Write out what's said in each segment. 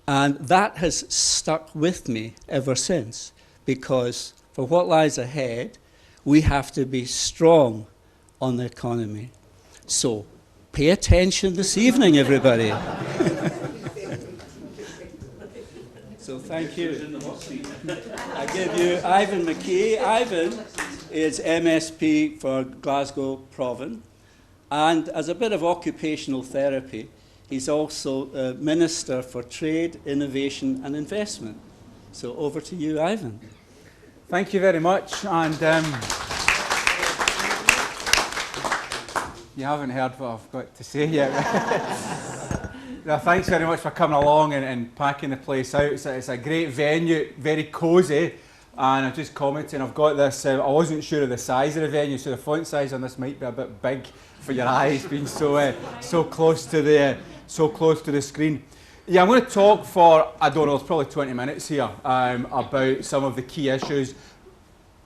And that has stuck with me ever since, because for what lies ahead, we have to be strong on the economy. So pay attention this evening, everybody. So thank you. I give you Ivan McKee. Ivan is MSP for Glasgow, Provan. And as a bit of occupational therapy, he's also a Minister for Trade, Innovation and Investment. So over to you, Ivan. Thank you very much. And you haven't heard what I've got to say yet. No, thanks very much for coming along and packing the place out. It's a great venue, very cosy. And I'm just commenting, I've got this, I wasn't sure of the size of the venue, so the font size on this might be a bit big for your eyes, being so close to the screen. Yeah, I'm going to talk for, I don't know, it's probably 20 minutes here about some of the key issues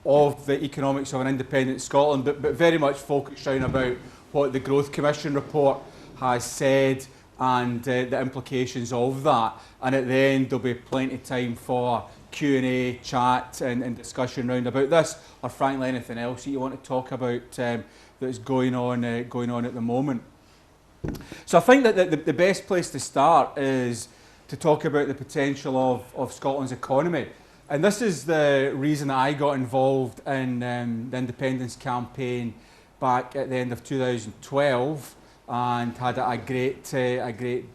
of the economics of an independent Scotland, but very much focused down about what the Growth Commission report has said and the implications of that. And at the end, there'll be plenty of time for Q&A, chat and discussion round about this, or frankly anything else that you want to talk about that's going on at the moment. So I think that the best place to start is to talk about the potential of Scotland's economy. And this is the reason that I got involved in the independence campaign back at the end of 2012 and had a great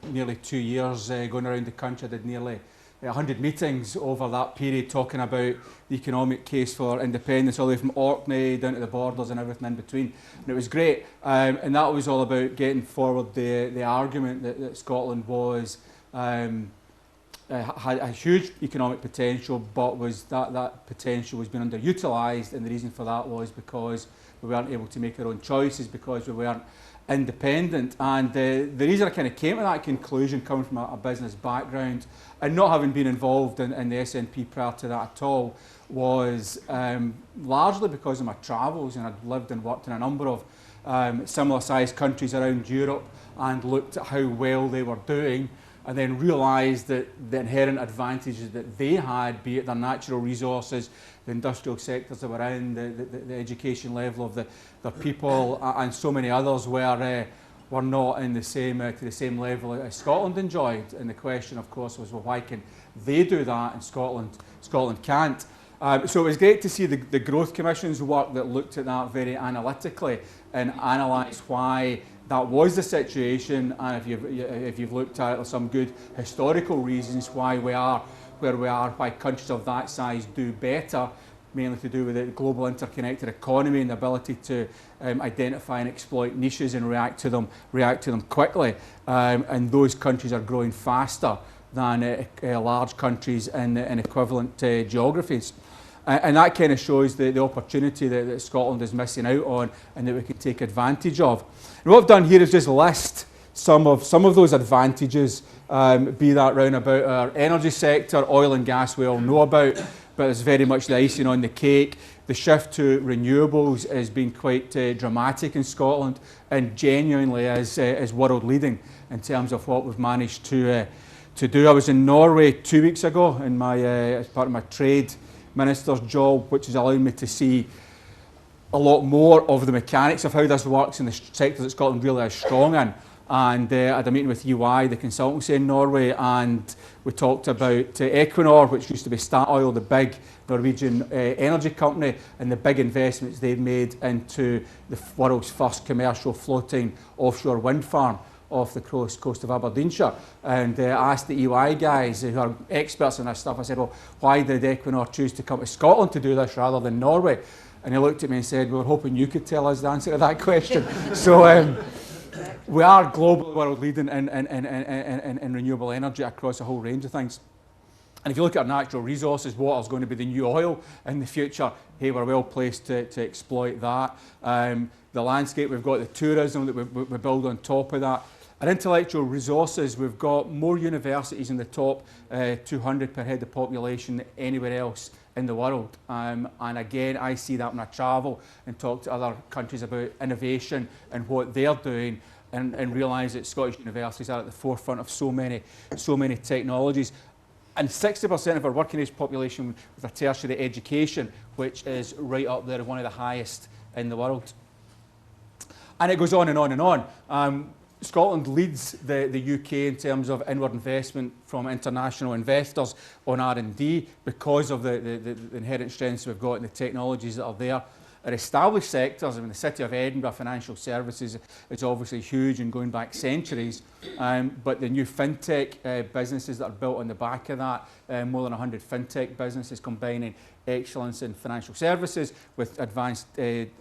nearly 2 years going around the country. I did nearly 100 meetings over that period talking about the economic case for independence, all the way from Orkney down to the borders and everything in between. And it was great. And that was all about getting forward the argument that Scotland was had a huge economic potential, but was that potential was being underutilised, and the reason for that was because we weren't able to make our own choices, because we weren't independent. And the reason I kind of came to that conclusion, coming from a business background and not having been involved in the SNP prior to that at all, was largely because of my travels. And I'd lived and worked in a number of similar sized countries around Europe and looked at how well they were doing, and then realised that the inherent advantages that they had, be it their natural resources, the industrial sectors they were in, the education level of their people, and so many others were not in the same to the same level as Scotland enjoyed. And the question, of course, was, well, why can they do that and Scotland can't? So it was great to see the Growth Commission's work that looked at that very analytically and analysed why that was the situation, and if you've looked at it, there's some good historical reasons why we are where we are, why countries of that size do better, mainly to do with the global interconnected economy and the ability to identify and exploit niches and react to them quickly. And those countries are growing faster than large countries in equivalent geographies. And that kind of shows the opportunity that Scotland is missing out on and that we can take advantage of. And what I've done here is just list some of those advantages, be that round about our energy sector. Oil and gas we all know about, but it's very much the icing on the cake. The shift to renewables has been quite dramatic in Scotland and genuinely is world leading in terms of what we've managed to do. I was in Norway 2 weeks ago in as part of my trade Minister's job, which has allowed me to see a lot more of the mechanics of how this works in the sectors that Scotland really is strong in. And I had a meeting with EY, the consultancy in Norway, and we talked about Equinor, which used to be Statoil, the big Norwegian energy company, and the big investments they've made into the world's first commercial floating offshore wind farm off the coast of Aberdeenshire. And I asked the EY guys, who are experts in this stuff, I said, well, why did Equinor choose to come to Scotland to do this rather than Norway? And he looked at me and said, we were hoping you could tell us the answer to that question. So we are globally world leading in renewable energy across a whole range of things. And if you look at our natural resources, water's going to be the new oil in the future. Hey, we're well placed to exploit that. The landscape, we've got the tourism that we build on top of that. Our intellectual resources, we've got more universities in the top 200 per head of population than anywhere else in the world. And again, I see that when I travel and talk to other countries about innovation and what they're doing. and realise that Scottish universities are at the forefront of so many technologies. And 60% of our working age population with a tertiary education, which is right up there, one of the highest in the world. And it goes on and on and on. Scotland leads the UK in terms of inward investment from international investors on R&D because of the inherent strengths we've got and the technologies that are there. Our established sectors, I mean, the City of Edinburgh, financial services, is obviously huge and going back centuries. But the new fintech businesses that are built on the back of that, more than 100 fintech businesses combining excellence in financial services with advanced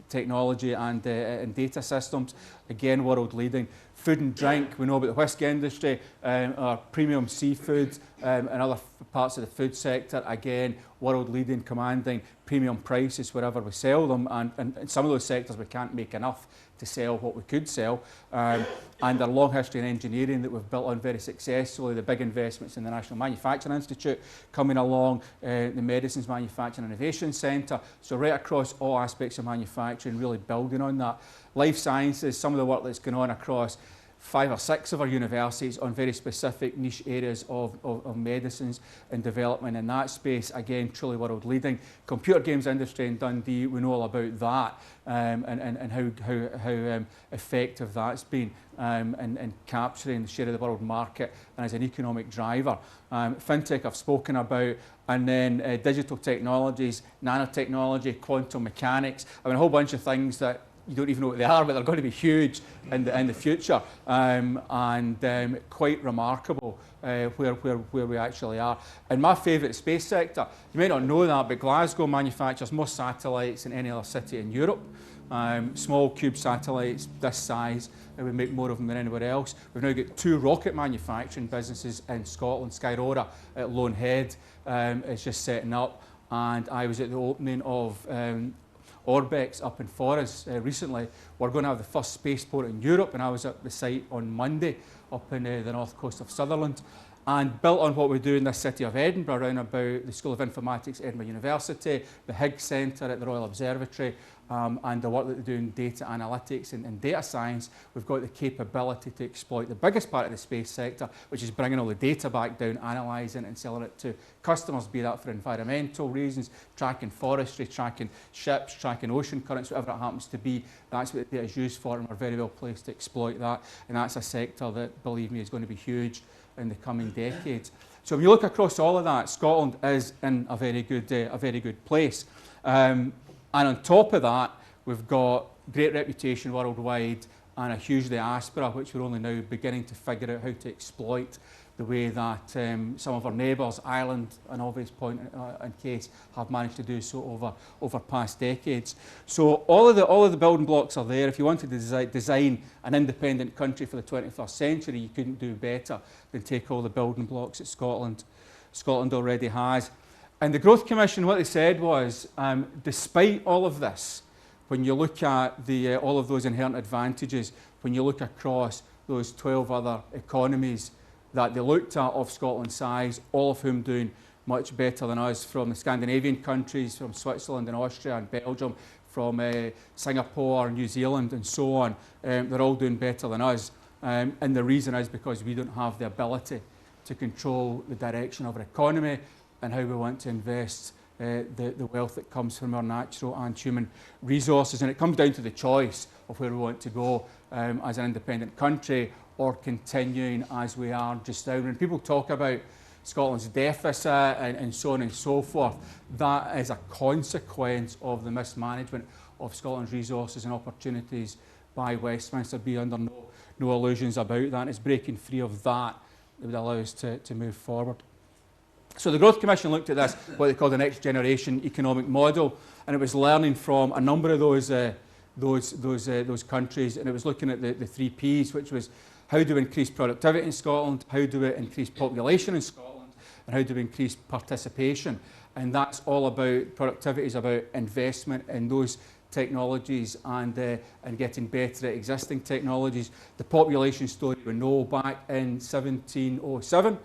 technology and data systems, again, world leading. Food and drink, we know about the whisky industry, our premium seafood and other parts of the food sector, again, world leading, commanding premium prices wherever we sell them, and in some of those sectors we can't make enough to sell what we could sell, and our long history in engineering that we've built on very successfully, the big investments in the National Manufacturing Institute coming along, the Medicines Manufacturing Innovation Centre, so right across all aspects of manufacturing, really building on that. Life sciences, some of the work that's going on across 5 or 6 of our universities on very specific niche areas of medicines and development in that space, again, truly world leading. Computer games industry in Dundee, we know all about that and how effective that's been in capturing the share of the world market and as an economic driver. Fintech I've spoken about, and then digital technologies, nanotechnology, quantum mechanics, I mean a whole bunch of things that you don't even know what they are, but they're going to be huge in the future, and quite remarkable where we actually are. And my favourite space sector, you may not know that, but Glasgow manufactures more satellites than any other city in Europe. Small cube satellites this size, and we make more of them than anywhere else. We've now got 2 rocket manufacturing businesses in Scotland. Skyrora at Lone Head is just setting up, and I was at the opening of Orbex up in Forres recently. We're going to have the first spaceport in Europe, and I was at the site on Monday up in the north coast of Sutherland. And built on what we do in the City of Edinburgh, around about the School of Informatics at Edinburgh University, the Higgs Centre at the Royal Observatory, and the work that they do in data analytics and data science, we've got the capability to exploit the biggest part of the space sector, which is bringing all the data back down, analysing it and selling it to customers, be that for environmental reasons, tracking forestry, tracking ships, tracking ocean currents, whatever it happens to be. That's what the data is used for, and we're very well placed to exploit that. And that's a sector that, believe me, is going to be huge in the coming decades. So when you look across all of that, Scotland is in a very good place. And on top of that, we've got great reputation worldwide and a huge diaspora, which we're only now beginning to figure out how to exploit the way that some of our neighbours, Ireland, an obvious point in case, have managed to do so over past decades. So all of the building blocks are there. If you wanted to design an independent country for the 21st century, you couldn't do better than take all the building blocks that Scotland already has. And the Growth Commission, what they said was, despite all of this, when you look at all of those inherent advantages, when you look across those 12 other economies that they looked at of Scotland's size, all of whom doing much better than us, from the Scandinavian countries, from Switzerland and Austria and Belgium, from Singapore, New Zealand and so on, they're all doing better than us. And the reason is because we don't have the ability to control the direction of our economy and how we want to invest the wealth that comes from our natural and human resources. And it comes down to the choice of where we want to go as an independent country, or continuing as we are just now. When people talk about Scotland's deficit and so on and so forth, that is a consequence of the mismanagement of Scotland's resources and opportunities by Westminster. Be under no illusions about that. It's breaking free of that would allow us to move forward. So the Growth Commission looked at this, what they call the next generation economic model, and it was learning from a number of those countries, and it was looking at the 3 Ps, which was how do we increase productivity in Scotland, how do we increase population in Scotland, and how do we increase participation. And that's all about, productivity is about investment in those technologies and getting better at existing technologies. The population story we know back in 1707,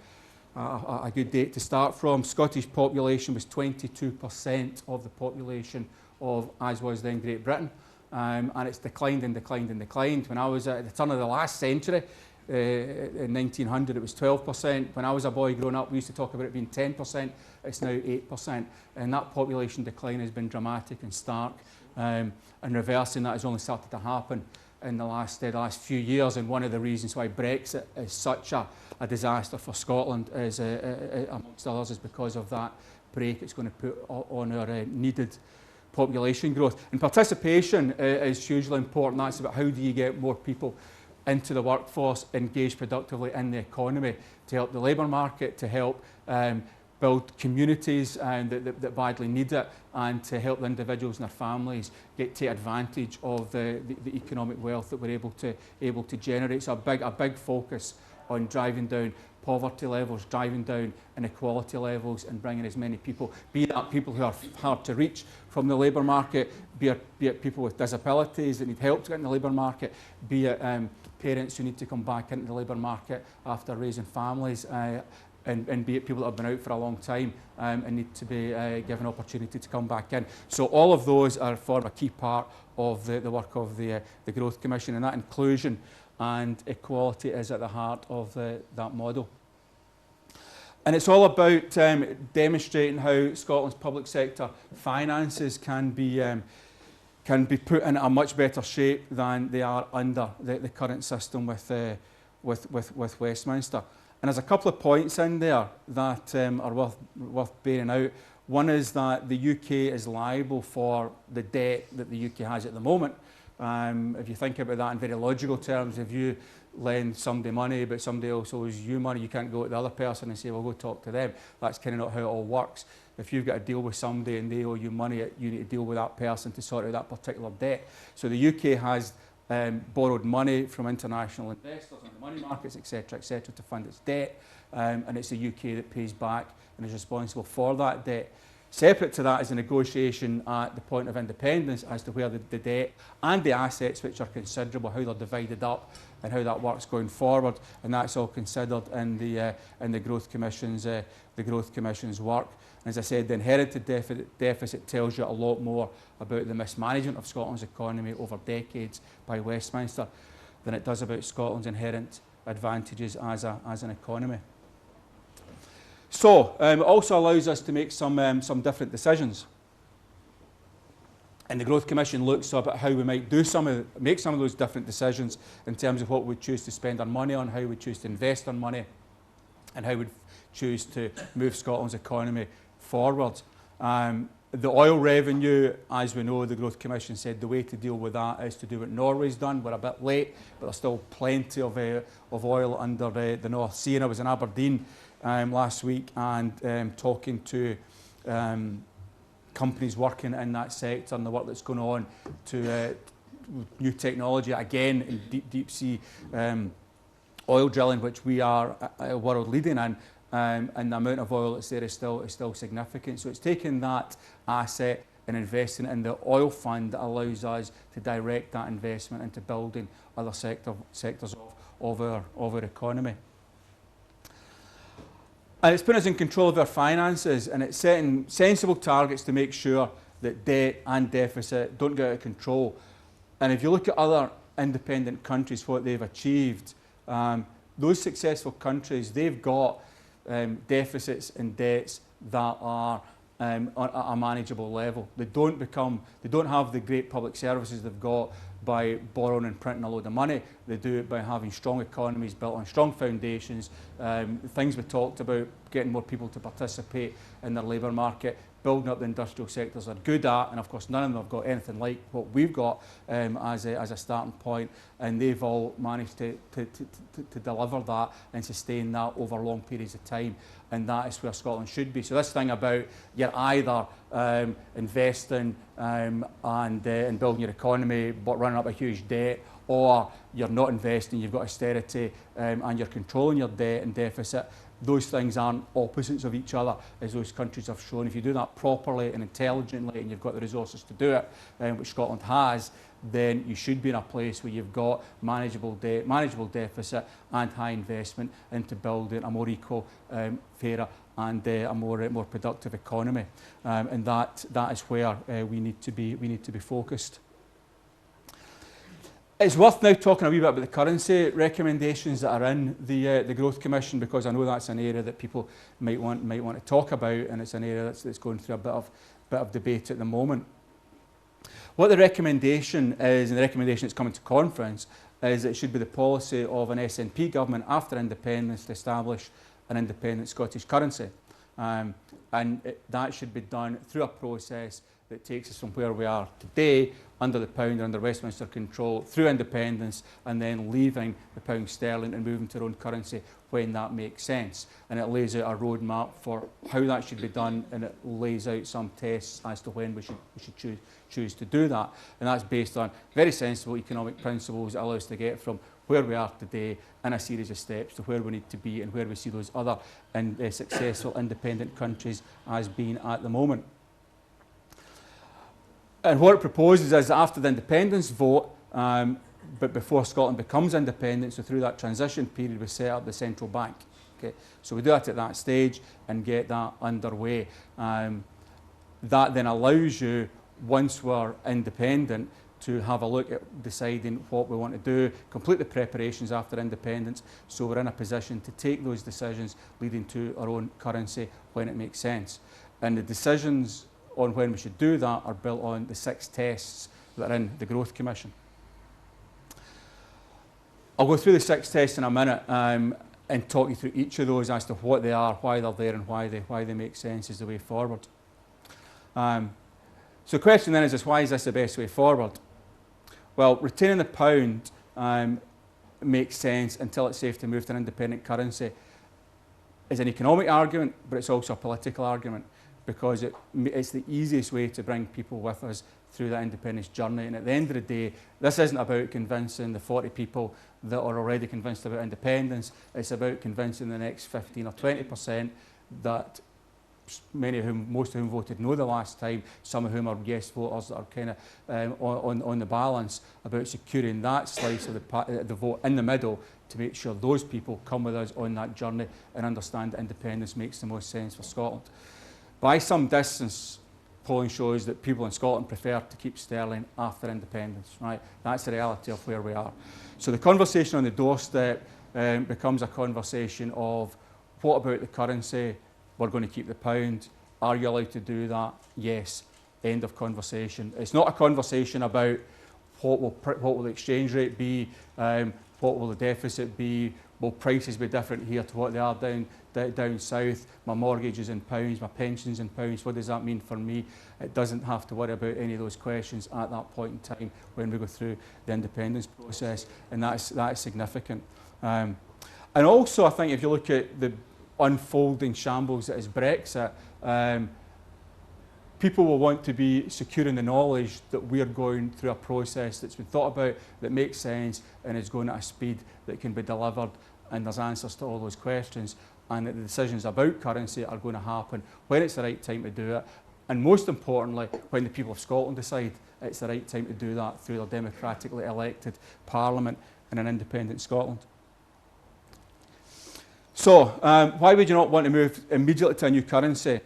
a good date to start from. Scottish population was 22% of the population of, as was then, Great Britain. and it's declined and declined and declined. When I was at the turn of the last century, in 1900, it was 12%. When I was a boy growing up, we used to talk about it being 10%. It's now 8%. And that population decline has been dramatic and stark. And reversing that has only started to happen in the last few years. And one of the reasons why Brexit is such a disaster for Scotland is, amongst others, is because of that brake it's going to put on our needed population growth. And participation is hugely important. That's about how do you get more people into the workforce, engaged productively in the economy, to help the labour market, to help build communities that badly need it, and to help the individuals and their families take advantage of the economic wealth that we're able to generate. So a big focus on driving down poverty levels, driving down inequality levels, and bringing as many people, be that people who are hard to reach from the labour market, be it people with disabilities that need help to get in the labour market, be it parents who need to come back into the labour market after raising families, and be it people that have been out for a long time and need to be given opportunity to come back in. So all of those form a key part of the work of the Growth Commission, and that inclusion and equality is at the heart of that model. And it's all about demonstrating how Scotland's public sector finances can be put in a much better shape than they are under the current system with Westminster. And there's a couple of points in there that are worth bearing out. One is that the UK is liable for the debt that the UK has at the moment. If you think about that in very logical terms, if you lend somebody money but somebody else owes you money, you can't go to the other person and say, well, go talk to them. That's kind of not how it all works. If you've got to deal with somebody and they owe you money, you need to deal with that person to sort out that particular debt. So the UK has borrowed money from international investors and the money markets, etc., to fund its debt, and it's the UK that pays back and is responsible for that debt. Separate to that is a negotiation at the point of independence as to where the debt and the assets, which are considerable, how they're divided up and how that works going forward, and that's all considered in the Growth Commission's work. And as I said, the inherited deficit tells you a lot more about the mismanagement of Scotland's economy over decades by Westminster than it does about Scotland's inherent advantages as an economy. So it also allows us to make some different decisions. And the Growth Commission looks up at how we might make some of those different decisions in terms of what we choose to spend our money on, how we choose to invest our money, and how we choose to move Scotland's economy forward. The oil revenue, as we know, the Growth Commission said the way to deal with that is to do what Norway's done. We're a bit late, but there's still plenty of oil under the North Sea. And I was in Aberdeen last week and talking to companies working in that sector and the work that's going on to new technology, again in deep sea oil drilling, which we are world leading in. And the amount of oil that's there is still significant. So it's taking that asset and investing in the oil fund that allows us to direct that investment into building other sectors of our economy. And it's putting us in control of our finances, and it's setting sensible targets to make sure that debt and deficit don't get out of control. And if you look at other independent countries, what they've achieved, those successful countries, they've got deficits and debts that are at a manageable level. They don't have the great public services they've got by borrowing and printing a load of money. They do it by having strong economies built on strong foundations, things we talked about, getting more people to participate in their labour market, building up the industrial sectors are good at, and of course none of them have got anything like what we've got as a starting point, and they've all managed to deliver that and sustain that over long periods of time, and that is where Scotland should be. So this thing about you're either investing and building your economy but running up a huge debt, or you're not investing, you've got austerity and you're controlling your debt and deficit, those things aren't opposites of each other, as those countries have shown. If you do that properly and intelligently and you've got the resources to do it, which Scotland has, then you should be in a place where you've got manageable debt, manageable deficit and high investment into building a more equal, fairer and a more productive economy. And that is where we need to be focused. It's worth now talking a wee bit about the currency recommendations that are in the Growth Commission, because I know that's an area that people might want to talk about, and it's an area that's going through a bit of debate at the moment. What the recommendation is, and the recommendation that's coming to conference, is it should be the policy of an SNP government after independence to establish an independent Scottish currency. That should be done through a process that takes us from where we are today, under the pound, under Westminster control, through independence, and then leaving the pound sterling and moving to our own currency when that makes sense. And it lays out a roadmap for how that should be done, and it lays out some tests as to when we should choose to do that. And that's based on very sensible economic principles that allow us to get from where we are today in a series of steps to where we need to be and where we see those other successful independent countries as being at the moment. And what it proposes is that after the independence vote, but before Scotland becomes independent, so through that transition period, we set up the central bank. Okay? So we do that at that stage and get that underway. That then allows you, once we're independent, to have a look at deciding what we want to do, complete the preparations after independence, so we're in a position to take those decisions leading to our own currency when it makes sense. And the decisions on when we should do that are built on the 6 tests that are in the Growth Commission. I'll go through the 6 tests in a minute and talk you through each of those as to what they are, why they're there, and why they make sense as the way forward. So the question then is why is this the best way forward? Well, retaining the pound makes sense until it's safe to move to an independent currency. It's an economic argument, but it's also a political argument, because it's the easiest way to bring people with us through that independence journey. And at the end of the day, this isn't about convincing the 40 people that are already convinced about independence. It's about convincing the next 15 or 20% that most of whom voted no the last time, some of whom are yes voters that are kind of on the balance, about securing that slice of the vote in the middle to make sure those people come with us on that journey and understand that independence makes the most sense for Scotland. By some distance, polling shows that people in Scotland prefer to keep sterling after independence, right? That's the reality of where we are. So the conversation on the doorstep becomes a conversation of, what about the currency? We're going to keep the pound. Are you allowed to do that? Yes. End of conversation. It's not a conversation about what will the exchange rate be, what will the deficit be, will prices be different here to what they are down south, my mortgage is in pounds, my pension's in pounds, what does that mean for me? It doesn't have to worry about any of those questions at that point in time when we go through the independence process, and that is significant. And also, I think if you look at the unfolding shambles that is Brexit, people will want to be secure in the knowledge that we are going through a process that's been thought about, that makes sense, and is going at a speed that can be delivered, and there's answers to all those questions, and that the decisions about currency are going to happen when it's the right time to do it, and most importantly, when the people of Scotland decide it's the right time to do that through their democratically elected Parliament in an independent Scotland. So, why would you not want to move immediately to a new currency?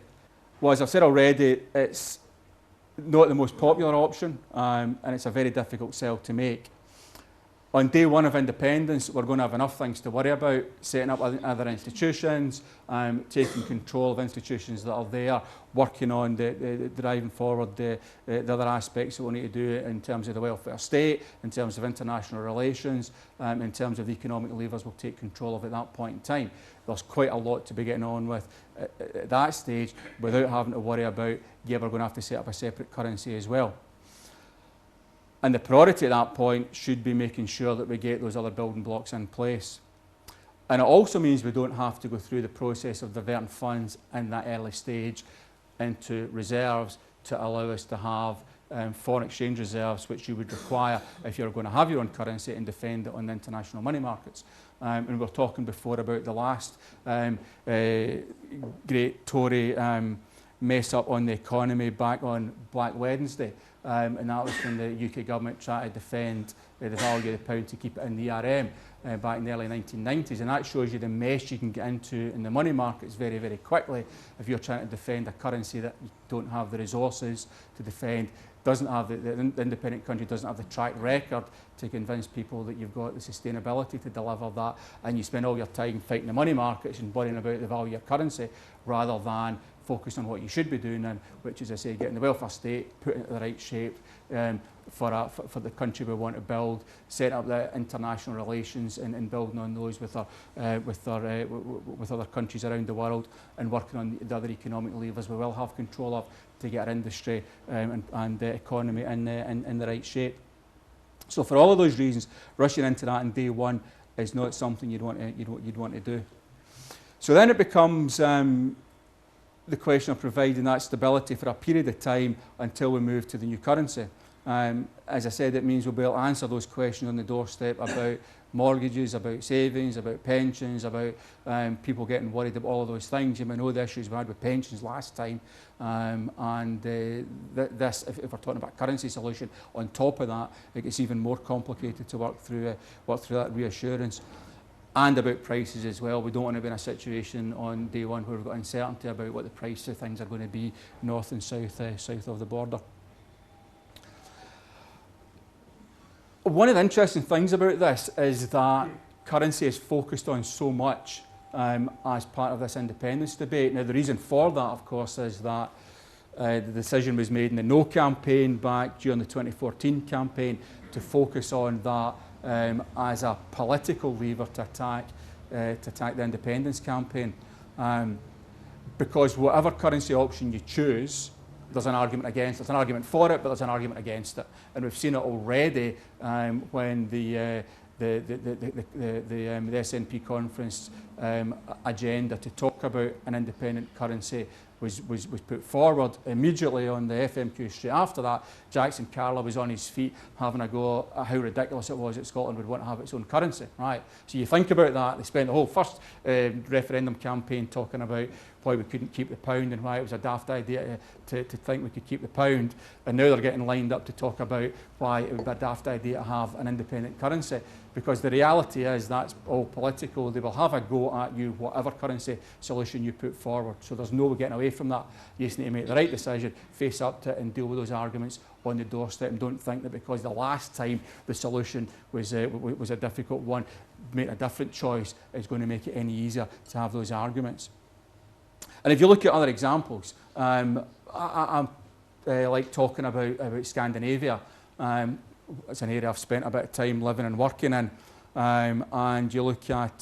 Well, as I've said already, it's not the most popular option, and it's a very difficult sell to make. On day one of independence, we're going to have enough things to worry about, setting up other institutions, taking control of institutions that are there, working on driving forward the other aspects that we need to do in terms of the welfare state, in terms of international relations, in terms of the economic levers we'll take control of at that point in time. There's quite a lot to be getting on with at that stage without having to worry about, yeah, we're going to have to set up a separate currency as well. And the priority at that point should be making sure that we get those other building blocks in place. And it also means we don't have to go through the process of diverting funds in that early stage into reserves to allow us to have foreign exchange reserves, which you would require if you're going to have your own currency and defend it on the international money markets. And we were talking before about the last great Tory mess up on the economy back on Black Wednesday. And that was when the UK government tried to defend the value of the pound to keep it in the ERM back in the early 1990s. And that shows you the mess you can get into in the money markets very, very quickly if you're trying to defend a currency that you don't have the resources to defend doesn't have the independent country doesn't have the track record to convince people that you've got the sustainability to deliver that, and you spend all your time fighting the money markets and worrying about the value of your currency rather than focus on what you should be doing, and which is, I say, getting the welfare state, putting it in the right shape for the country we want to build, set up the international relations and building on those with other countries around the world, and working on the other economic levers we will have control of to get our industry and the economy in the right shape. So for all of those reasons, rushing into that on day one is not something you'd want to do. So then it becomes the question of providing that stability for a period of time until we move to the new currency. As I said, it means we'll be able to answer those questions on the doorstep about mortgages, about savings, about pensions, about people getting worried about all of those things. You may know the issues we had with pensions last time, this, if we're talking about currency solution, on top of that, it gets even more complicated to work through that reassurance. And about prices as well. We don't want to be in a situation on day one where we've got uncertainty about what the price of things are going to be north and south of the border. One of the interesting things about this is that currency is focused on so much as part of this independence debate. Now, the reason for that, of course, is that the decision was made in the No campaign back during the 2014 campaign to focus on that as a political lever to attack the independence campaign. Because whatever currency option you choose, there's an argument against it. There's an argument for it, but there's an argument against it. And we've seen it already when the SNP conference agenda to talk about an independent currency was put forward. Immediately on the FMQ straight after that, Jackson Carla was on his feet having a go at how ridiculous it was that Scotland would want to have its own currency. Right. So you think about that, they spent the whole first referendum campaign talking about why we couldn't keep the pound and why it was a daft idea to think we could keep the pound, and now they're getting lined up to talk about why it would be a daft idea to have an independent currency. Because the reality is that's all political. They will have a go at you, whatever currency solution you put forward. So there's no getting away from that. You just need to make the right decision, face up to it and deal with those arguments on the doorstep, and don't think that because the last time the solution was a difficult one, make a different choice is going to make it any easier to have those arguments. And if you look at other examples, I like talking about Scandinavia. It's an area I've spent a bit of time living and working in, and you look at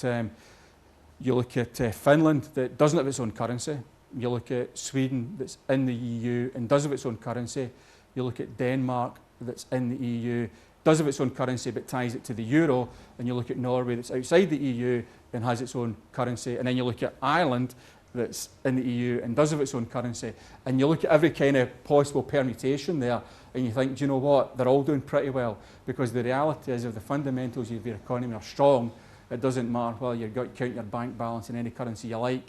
Finland that doesn't have its own currency. You look at Sweden that's in the EU and does have its own currency. You look at Denmark that's in the EU, does have its own currency but ties it to the euro, and you look at Norway that's outside the EU and has its own currency, and then you look at Ireland that's in the EU and does have its own currency, and you look at every kind of possible permutation there, and you think, do you know what, they're all doing pretty well, because the reality is if the fundamentals of your economy are strong, it doesn't matter whether you've got to count your bank balance in any currency you like,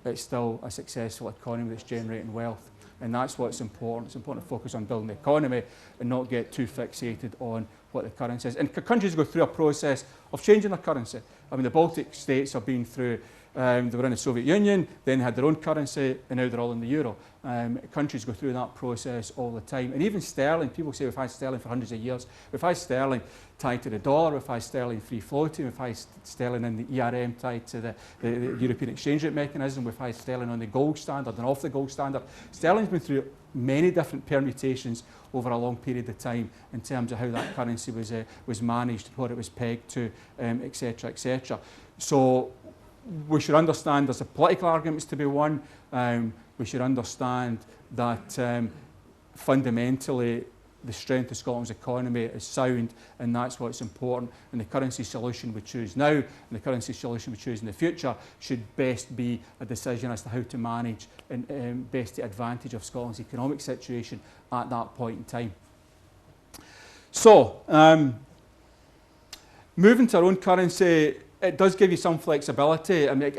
it's still a successful economy that's generating wealth. And that's what's important. It's important to focus on building the economy and not get too fixated on what the currency is. And countries go through a process of changing their currency. I mean, the Baltic states have been through, they were in the Soviet Union, then they had their own currency, and now they're all in the euro. Countries go through that process all the time. And even sterling, people say we've had sterling for hundreds of years. We've had sterling tied to the dollar, we've had sterling free floating, we've had sterling in the ERM tied to the European exchange rate mechanism, we've had sterling on the gold standard and off the gold standard. Sterling's been through many different permutations over a long period of time in terms of how that currency was managed, what it was pegged to, etc., etc. So we should understand there's a political arguments to be won. We should understand that fundamentally the strength of Scotland's economy is sound, and that's what's important. And the currency solution we choose now and the currency solution we choose in the future should best be a decision as to how to manage and best take advantage of Scotland's economic situation at that point in time. So, moving to our own currency, it does give you some flexibility. I mean,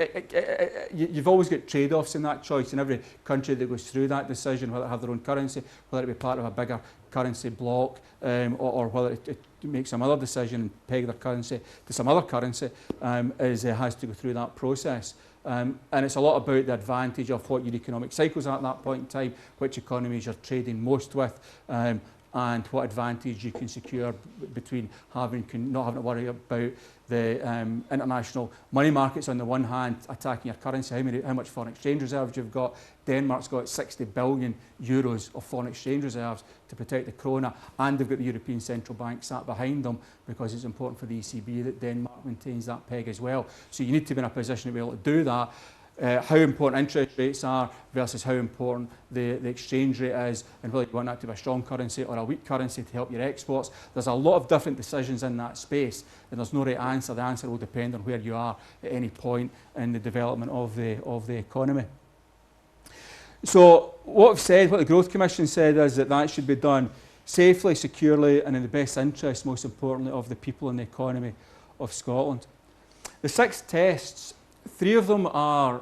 you've always got trade-offs in that choice in every country that goes through that decision, whether it have their own currency, whether it be part of a bigger currency block, or whether it make some other decision and peg their currency to some other currency, has to go through that process. And it's a lot about the advantage of what your economic cycles are at that point in time, which economies you're trading most with, and what advantage you can secure between not having to worry about the international money markets on the one hand attacking your currency, how much foreign exchange reserves you've got. Denmark's got 60 billion euros of foreign exchange reserves to protect the krona, and they've got the European Central Bank sat behind them because it's important for the ECB that Denmark maintains that peg as well. So you need to be in a position to be able to do that. How important interest rates are versus how important the exchange rate is, and whether you want that to be a strong currency or a weak currency to help your exports. There's a lot of different decisions in that space, and there's no right answer. The answer will depend on where you are at any point in the development of the economy. So what the Growth Commission said is that should be done safely, securely, and in the best interest, most importantly, of the people and the economy of Scotland. The 6 tests, 3 of them are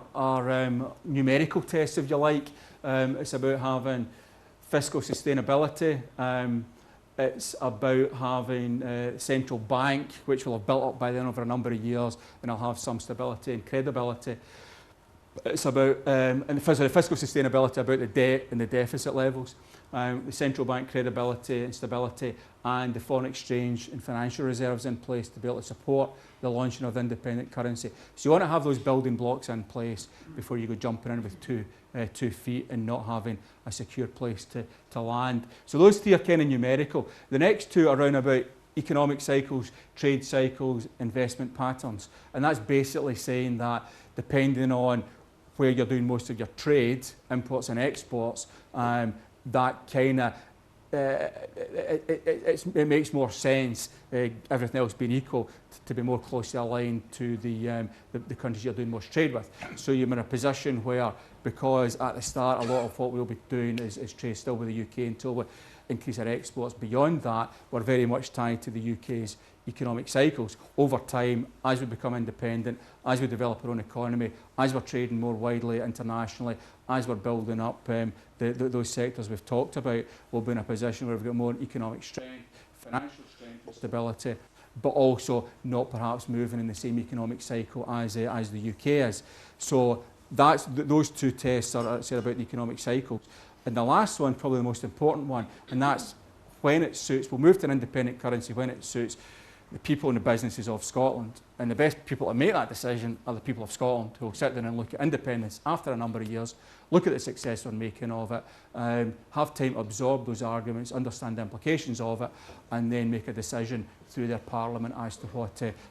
numerical tests, if you like. It's about having fiscal sustainability. It's about having a central bank, which will have built up by then over a number of years, and will have some stability and credibility. It's about, the fiscal sustainability, about the debt and the deficit levels, the central bank credibility and stability, and the foreign exchange and financial reserves in place to be able to support the launching of the independent currency. So you want to have those building blocks in place before you go jumping in with 2 feet and not having a secure place to land. So those 3 are kind of numerical. The next 2 are around about economic cycles, trade cycles, investment patterns. And that's basically saying that depending on where you're doing most of your trade, imports and exports, that kind of it makes more sense, everything else being equal, to be more closely aligned to the countries you're doing most trade with. So you're in a position where, because at the start a lot of what we'll be doing is trade still with the UK until we increase our exports. Beyond that, we're very much tied to the UK's economic cycles. Over time, as we become independent, as we develop our own economy, as we're trading more widely internationally, as we're building up those sectors we've talked about, we'll be in a position where we've got more economic strength, financial strength and stability, but also not perhaps moving in the same economic cycle as the UK is. So those 2 tests are said about the economic cycles. And the last one, probably the most important one, and that's when it suits. We'll move to an independent currency when it suits the people and the businesses of Scotland. And the best people to make that decision are the people of Scotland, who will sit down and look at independence after a number of years, look at the success we're making of it, have time to absorb those arguments, understand the implications of it, and then make a decision through their parliament as to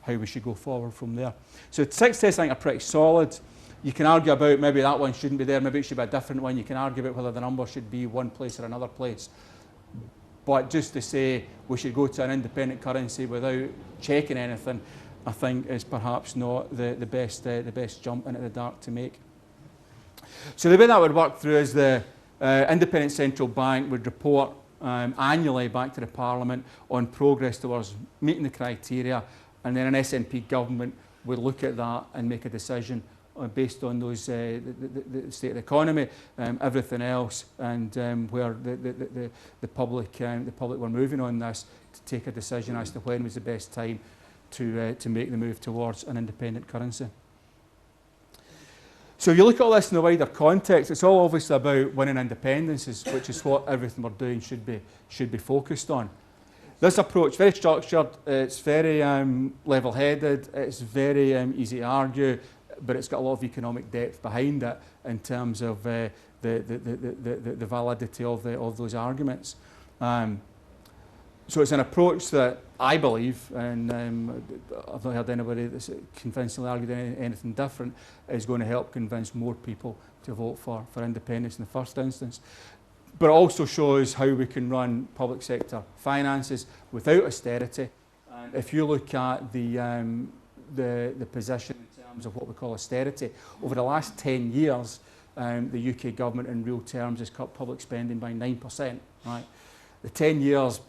how we should go forward from there. So 6 tests I think are pretty solid. You can argue about maybe that one shouldn't be there, maybe it should be a different one. You can argue about whether the number should be one place or another place. But just to say we should go to an independent currency without checking anything, I think is perhaps not the best jump into the dark to make. So the way that would work through is the independent central bank would report annually back to the Parliament on progress towards meeting the criteria, and then an SNP government would look at that and make a decision based on those the state of the economy, everything else, and where the public were moving on this, to take a decision as to when was the best time to make the move towards an independent currency. So if you look at all this in the wider context, it's all obviously about winning independence, which is what everything we're doing should be focused on. This approach, very structured, it's very level-headed, it's very easy to argue, but it's got a lot of economic depth behind it in terms of the validity of those arguments. So it's an approach that I believe, and I've not heard anybody that's convincingly argued anything different, is going to help convince more people to vote for independence in the first instance. But it also shows how we can run public sector finances without austerity. And if you look at the position in terms of what we call austerity, over the last 10 years, the UK government in real terms has cut public spending by 9%. Right? The 10 years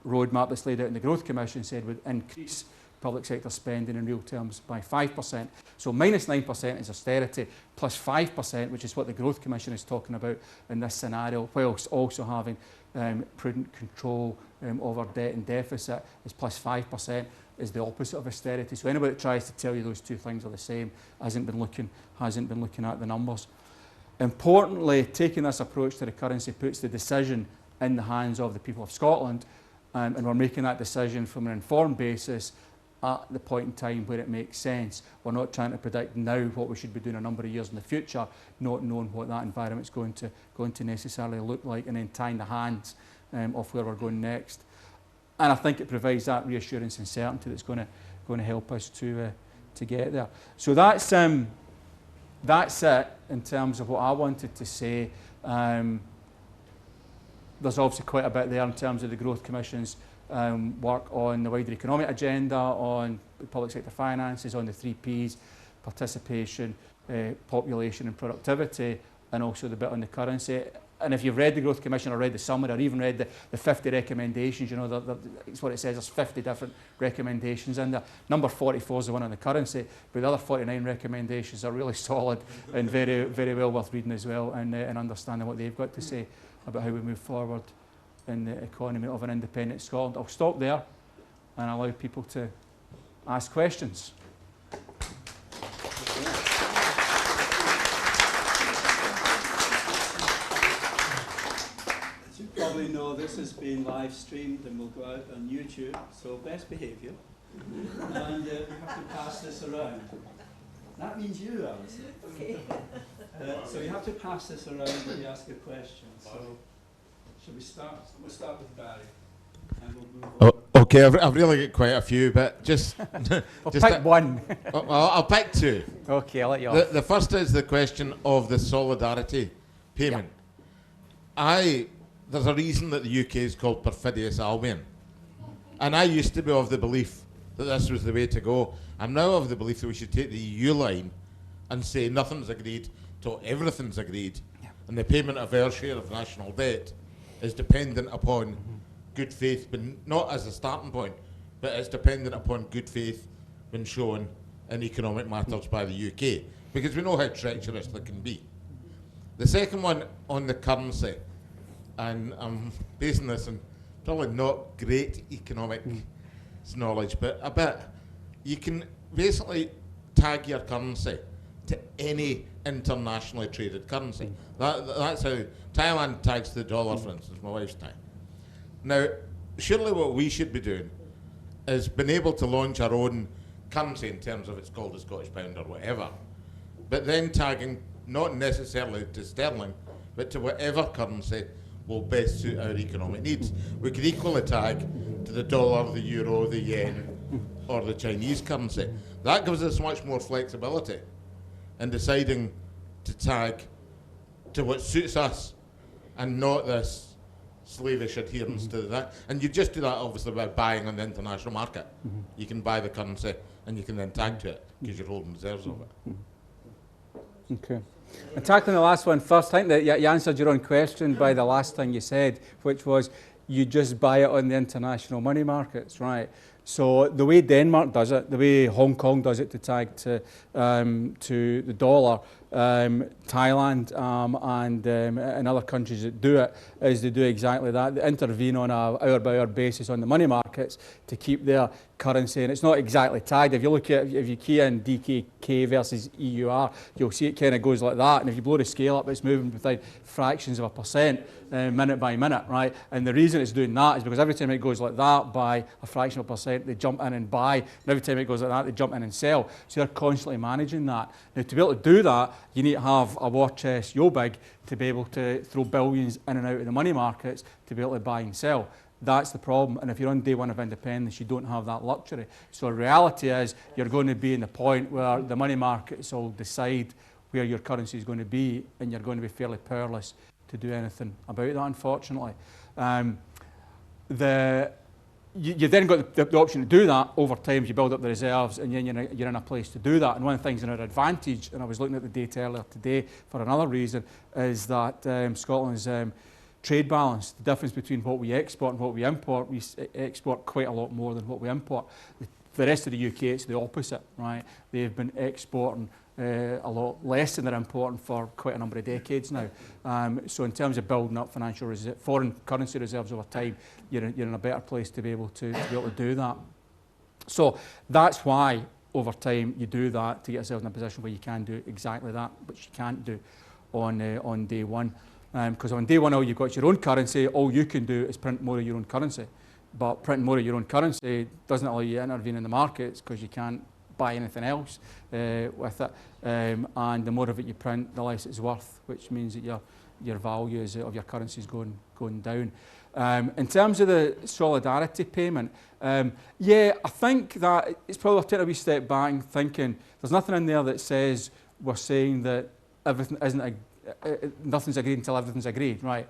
roadmap that's laid out in the Growth Commission said would increase public sector spending in real terms by 5%. So minus 9% is austerity, plus 5%, which is what the Growth Commission is talking about in this scenario, whilst also having prudent control over debt and deficit, is plus 5%, is the opposite of austerity. So anybody that tries to tell you those two things are the same hasn't been looking at the numbers. Importantly, taking this approach to the currency puts the decision in the hands of the people of Scotland, and we're making that decision from an informed basis at the point in time where it makes sense. We're not trying to predict now what we should be doing a number of years in the future, not knowing what that environment's going to necessarily look like, and then tying the hands of where we're going next. And I think it provides that reassurance and certainty that's going to help us to get there. So that's it in terms of what I wanted to say. There's obviously quite a bit there in terms of the Growth Commission's work on the wider economic agenda, on public sector finances, on the 3 Ps, participation, population and productivity, and also the bit on the currency. And if you've read the Growth Commission or read the summary or even read the 50 recommendations, you know, it's what it says, there's 50 different recommendations in there. Number 44 is the one on the currency, but the other 49 recommendations are really solid and very, very well worth reading as well, and understanding what they've got to say about how we move forward in the economy of an independent Scotland. I'll stop there and allow people to ask questions. As you probably know, this has been live streamed and will go out on YouTube, so best behaviour. And we have to pass this around. That means you, Alison. Okay. So you have to pass this around when you ask a question. So, shall we start? We'll start with Barry, and we'll move on. Okay, I've really got quite a few, but just... I'll pick one. I'll pick 2. Okay, I'll let you off. The first is the question of the solidarity payment. Yeah. There's a reason that the UK is called Perfidious Albion. And I used to be of the belief that this was the way to go. I'm now of the belief that we should take the EU line and say nothing's agreed till everything's agreed, and the payment of our share of national debt is dependent upon good faith, but not as a starting point, but it's dependent upon good faith when shown in economic matters by the UK, because we know how treacherous they can be. The second one on the currency, and I'm basing this on probably not great economic knowledge, but a bit. You can basically tag your currency to any internationally traded currency. That's how Thailand tags the dollar, for instance, my wife's Thai. Now, surely what we should be doing is being able to launch our own currency in terms of it's called the Scottish pound or whatever, but then tagging not necessarily to sterling, but to whatever currency will best suit our economic needs. We could equally tag to the dollar, the euro, the yen, or the Chinese currency. That gives us much more flexibility in deciding to tag to what suits us and not this slavish adherence to that. And you just do that obviously by buying on the international market. You can buy the currency and you can then tag to it because you're holding reserves of it. Okay. And tackling the last one first, I think that you answered your own question by the last thing you said, which was you just buy it on the international money markets, right? So the way Denmark does it, the way Hong Kong does it to tag to the dollar, Thailand and other countries that do it, is they do exactly that. They intervene on a hour-by-hour basis on the money markets to keep their currency, and it's not exactly tagged. If you look at, if you key in DKK versus EUR, you'll see it kind of goes like that, and if you blow the scale up, it's moving within fractions of a percent, minute by minute, right? And the reason it's doing that is because every time it goes like that by a fraction of a percent, they jump in and buy, and every time it goes like that, they jump in and sell. So they're constantly managing that. Now, to be able to do that, you need to have a war chest yo big to be able to throw billions in and out of the money markets to be able to buy and sell. That's the problem, and if you're on day one of independence, you don't have that luxury. So the reality is you're going to be in the point where the money markets will decide where your currency is going to be, and you're going to be fairly powerless to do anything about that, unfortunately. You then got the option to do that over time as you build up the reserves, and then you're in a place to do that. And one of the things in our advantage, and I was looking at the data earlier today for another reason, is that Scotland's trade balance, the difference between what we export and what we import, we export quite a lot more than what we import. For the rest of the UK, it's the opposite, right? They've been exporting a lot less than they're importing for quite a number of decades now. So in terms of building up foreign currency reserves over time, you're in a better place to be able to do that. So that's why over time you do that to get yourself in a position where you can do exactly that, which you can't do on day one. Because on day one, all you've got your own currency, all you can do is print more of your own currency. But printing more of your own currency doesn't allow you to intervene in the markets because you can't buy anything else with it. And the more of it you print, the less it's worth, which means that your value of your currency is going down. In terms of the solidarity payment, yeah, I think that it's probably taking a wee step back and thinking there's nothing in there that says we're saying that everything isn't nothing's agreed until everything's agreed, right?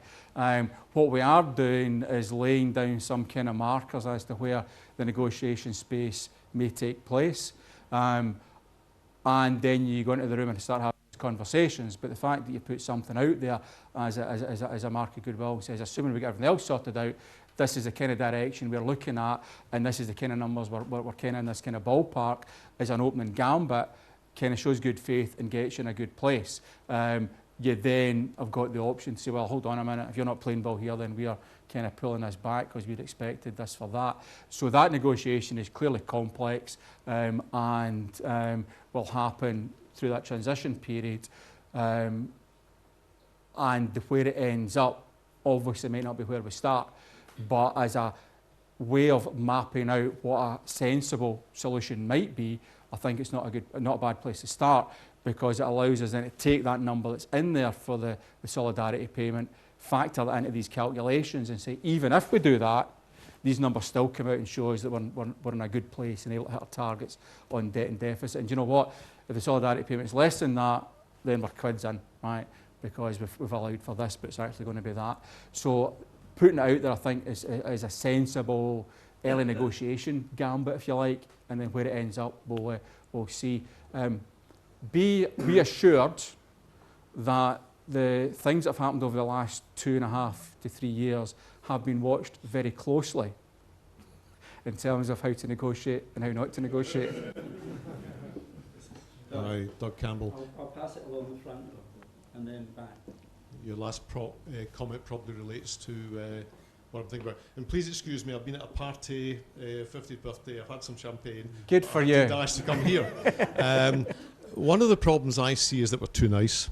What we are doing is laying down some kind of markers as to where the negotiation space may take place. And then you go into the room and start having conversations. But the fact that you put something out there as a mark of goodwill says, assuming we get everything else sorted out, this is the kind of direction we're looking at, and this is the kind of numbers we're kind of in this kind of ballpark as an opening gambit, kind of shows good faith and gets you in a good place. You then have got the option to say, well, hold on a minute, if you're not playing ball here, then we are kind of pulling this back because we'd expected this for that. So that negotiation is clearly complex and will happen through that transition period. And where it ends up obviously might not be where we start, but as a way of mapping out what a sensible solution might be, I think it's not a bad place to start, because it allows us then to take that number that's in there for the solidarity payment, factor that into these calculations and say, even if we do that, these numbers still come out and show us that we're in a good place and able to hit our targets on debt and deficit. And do you know what? If the solidarity payment is less than that, then we're quids in, right? Because we've allowed for this, but it's actually going to be that. So putting it out there, I think, is a sensible early negotiation gambit, if you like, and then where it ends up, we'll see. Be reassured that the things that have happened over the last 2.5 to 3 years have been watched very closely in terms of how to negotiate and how not to negotiate. Hi, Doug Campbell. I'll pass it along the front and then back. Your last comment probably relates to what I'm thinking about. And please excuse me, I've been at a party, 50th birthday, I've had some champagne. Good for you. Dash to come here. One of the problems I see is that we're too nice.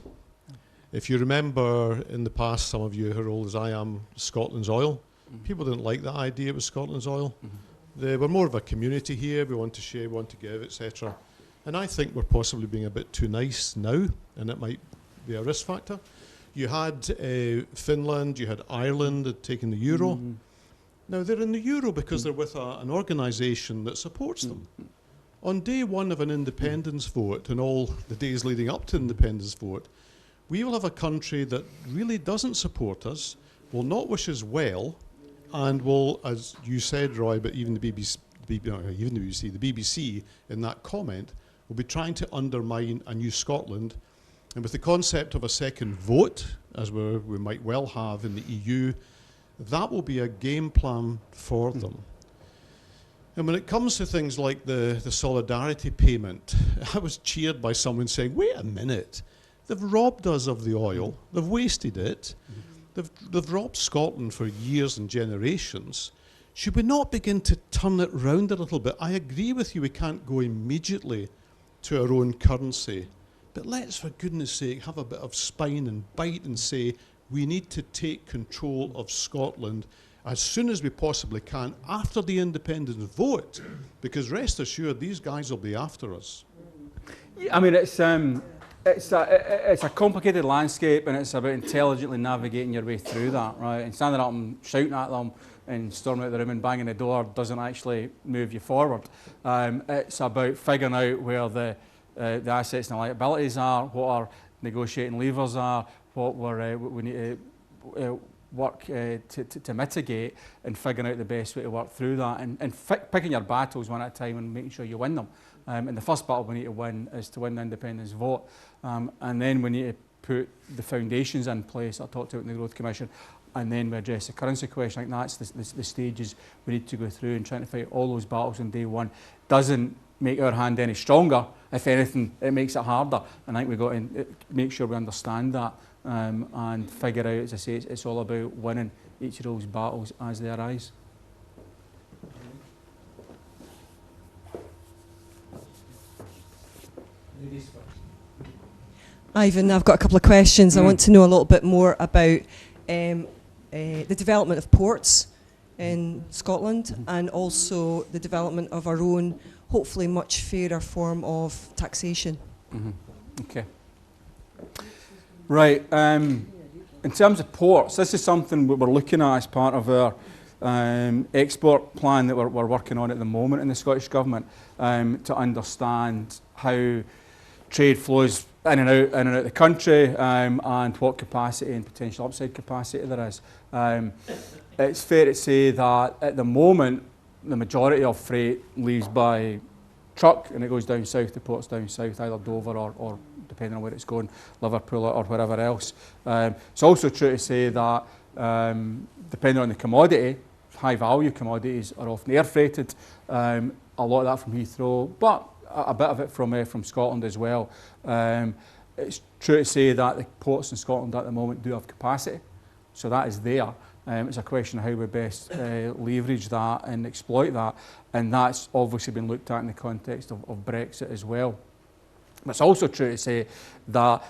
If you remember in the past, some of you who are old as I am, Scotland's Oil, people didn't like that idea it was Scotland's Oil. They were more of a community here, we want to share, we want to give, etc. And I think we're possibly being a bit too nice now, and it might be a risk factor. You had Finland, you had Ireland had taken the euro. Now they're in the euro because they're with an organisation that supports them. On day one of an independence vote and all the days leading up to independence vote, we will have a country that really doesn't support us, will not wish us well, and will, as you said, Roy, but even the BBC, the BBC in that comment, will be trying to undermine a new Scotland. And with the concept of a second vote, as we might well have in the EU, that will be a game plan for them. And when it comes to things like the solidarity payment, I was cheered by someone saying, wait a minute, they've robbed us of the oil, they've wasted it, they've robbed Scotland for years and generations. Should we not begin to turn it round a little bit? I agree with you, we can't go immediately to our own currency, but let's, for goodness sake, have a bit of spine and bite and say, we need to take control of Scotland as soon as we possibly can after the independence vote, because rest assured these guys will be after us. Yeah, I mean, it's a complicated landscape, and it's about intelligently navigating your way through that, right? And standing up and shouting at them and storming out the room and banging the door doesn't actually move you forward. It's about figuring out where the assets and liabilities are, what our negotiating levers are, what we need to work to mitigate, and figuring out the best way to work through that, and picking your battles one at a time and making sure you win them. And the first battle we need to win is to win the independence vote, and then we need to put the foundations in place I talked about in the Growth Commission, and then we address the currency question. I think that's the stages we need to go through, and trying to fight all those battles on day one doesn't make our hand any stronger. If anything, it makes it harder, and I think we've got to make sure we understand that and figure out, as I say, it's all about winning each of those battles as they arise. Ivan, I've got a couple of questions. I want to know a little bit more about the development of ports in Scotland and also the development of our own, hopefully much fairer form of taxation. Okay. Right. In terms of ports, this is something we're looking at as part of our export plan that we're working on at the moment in the Scottish Government, to understand how trade flows in and out the country, and what capacity and potential upside capacity there is. It's fair to say that at the moment the majority of freight leaves by truck and it goes down south to ports down south, either Dover or depending on where it's going, Liverpool or wherever else. It's also true to say that depending on the commodity, high value commodities are often air freighted, a lot of that from Heathrow, but a bit of it from Scotland as well. It's true to say that the ports in Scotland at the moment do have capacity, so that is there. It's a question of how we best leverage that and exploit that, and that's obviously been looked at in the context of Brexit as well. But it's also true to say that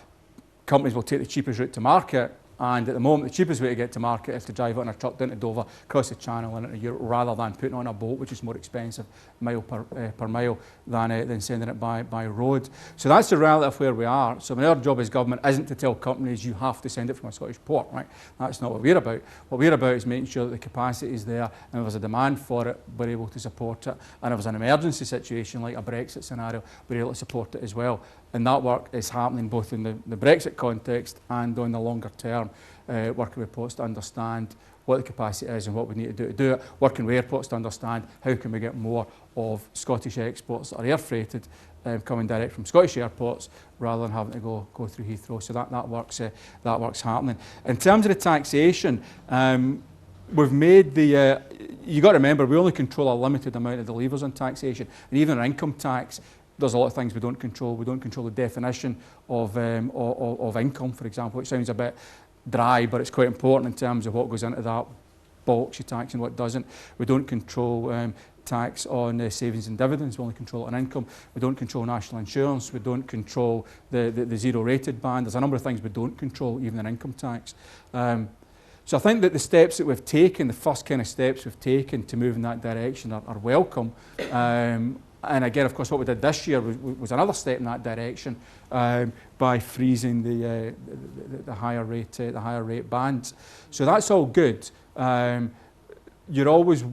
companies will take the cheapest route to market, and at the moment the cheapest way to get to market is to drive it on a truck down to Dover, across the Channel and into Europe, rather than putting it on a boat, which is more expensive mile per mile than sending it by road. So that's the reality of where we are. So our job as government isn't to tell companies you have to send it from a Scottish port, right? That's not what we're about. What we're about is making sure that the capacity is there, and if there's a demand for it, we're able to support it. And if there's an emergency situation like a Brexit scenario, we're able to support it as well. And that work is happening both in the Brexit context and on the longer term, working with ports to understand what the capacity is and what we need to do it, working with airports to understand how can we get more of Scottish exports that are air freighted coming direct from Scottish airports rather than having to go through Heathrow. So that work's happening. In terms of the taxation, we've made the, you got to remember, we only control a limited amount of the levers on taxation, and even our income tax, there's a lot of things we don't control. We don't control the definition of income, for example, which sounds a bit dry, but it's quite important in terms of what goes into that box you tax and what doesn't. We don't control tax on savings and dividends. We only control it on income. We don't control national insurance. We don't control the zero rated band. There's a number of things we don't control, even in income tax. So I think that the steps that we've taken, the first kind of steps we've taken to move in that direction are welcome. And again, of course, what we did this year was another step in that direction, by freezing the higher rate bands. So that's all good. You're always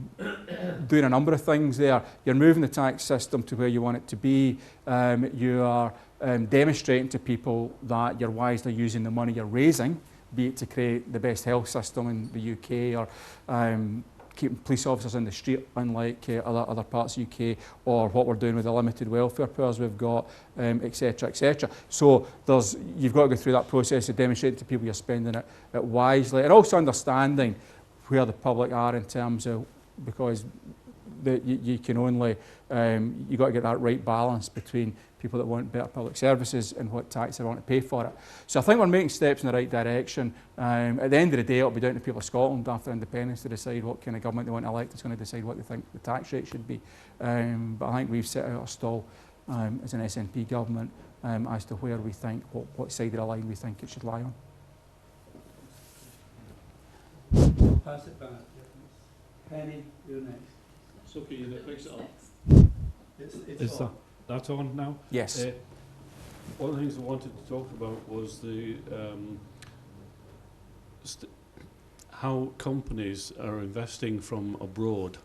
doing a number of things there. You're moving the tax system to where you want it to be. You are demonstrating to people that you're wisely using the money you're raising, be it to create the best health system in the UK or keeping police officers in the street, unlike other parts of the UK, or what we're doing with the limited welfare powers we've got, etc., etc. So you've got to go through that process of demonstrating to people you're spending it wisely, and also understanding where the public are in terms of, because you can only, you've got to get that right balance between people that want better public services and what tax they want to pay for it. So I think we're making steps in the right direction. At the end of the day, it'll be down to people of Scotland after independence to decide what kind of government they want to elect. It's going to decide what they think the tax rate should be. But I think we've set out a stall as an SNP government as to where we think, what side of the line we think it should lie on. Pass it back. Penny, you're next. It's okay, you fix it up. It's on. That's on now? Yes. One of the things I wanted to talk about was the how companies are investing from abroad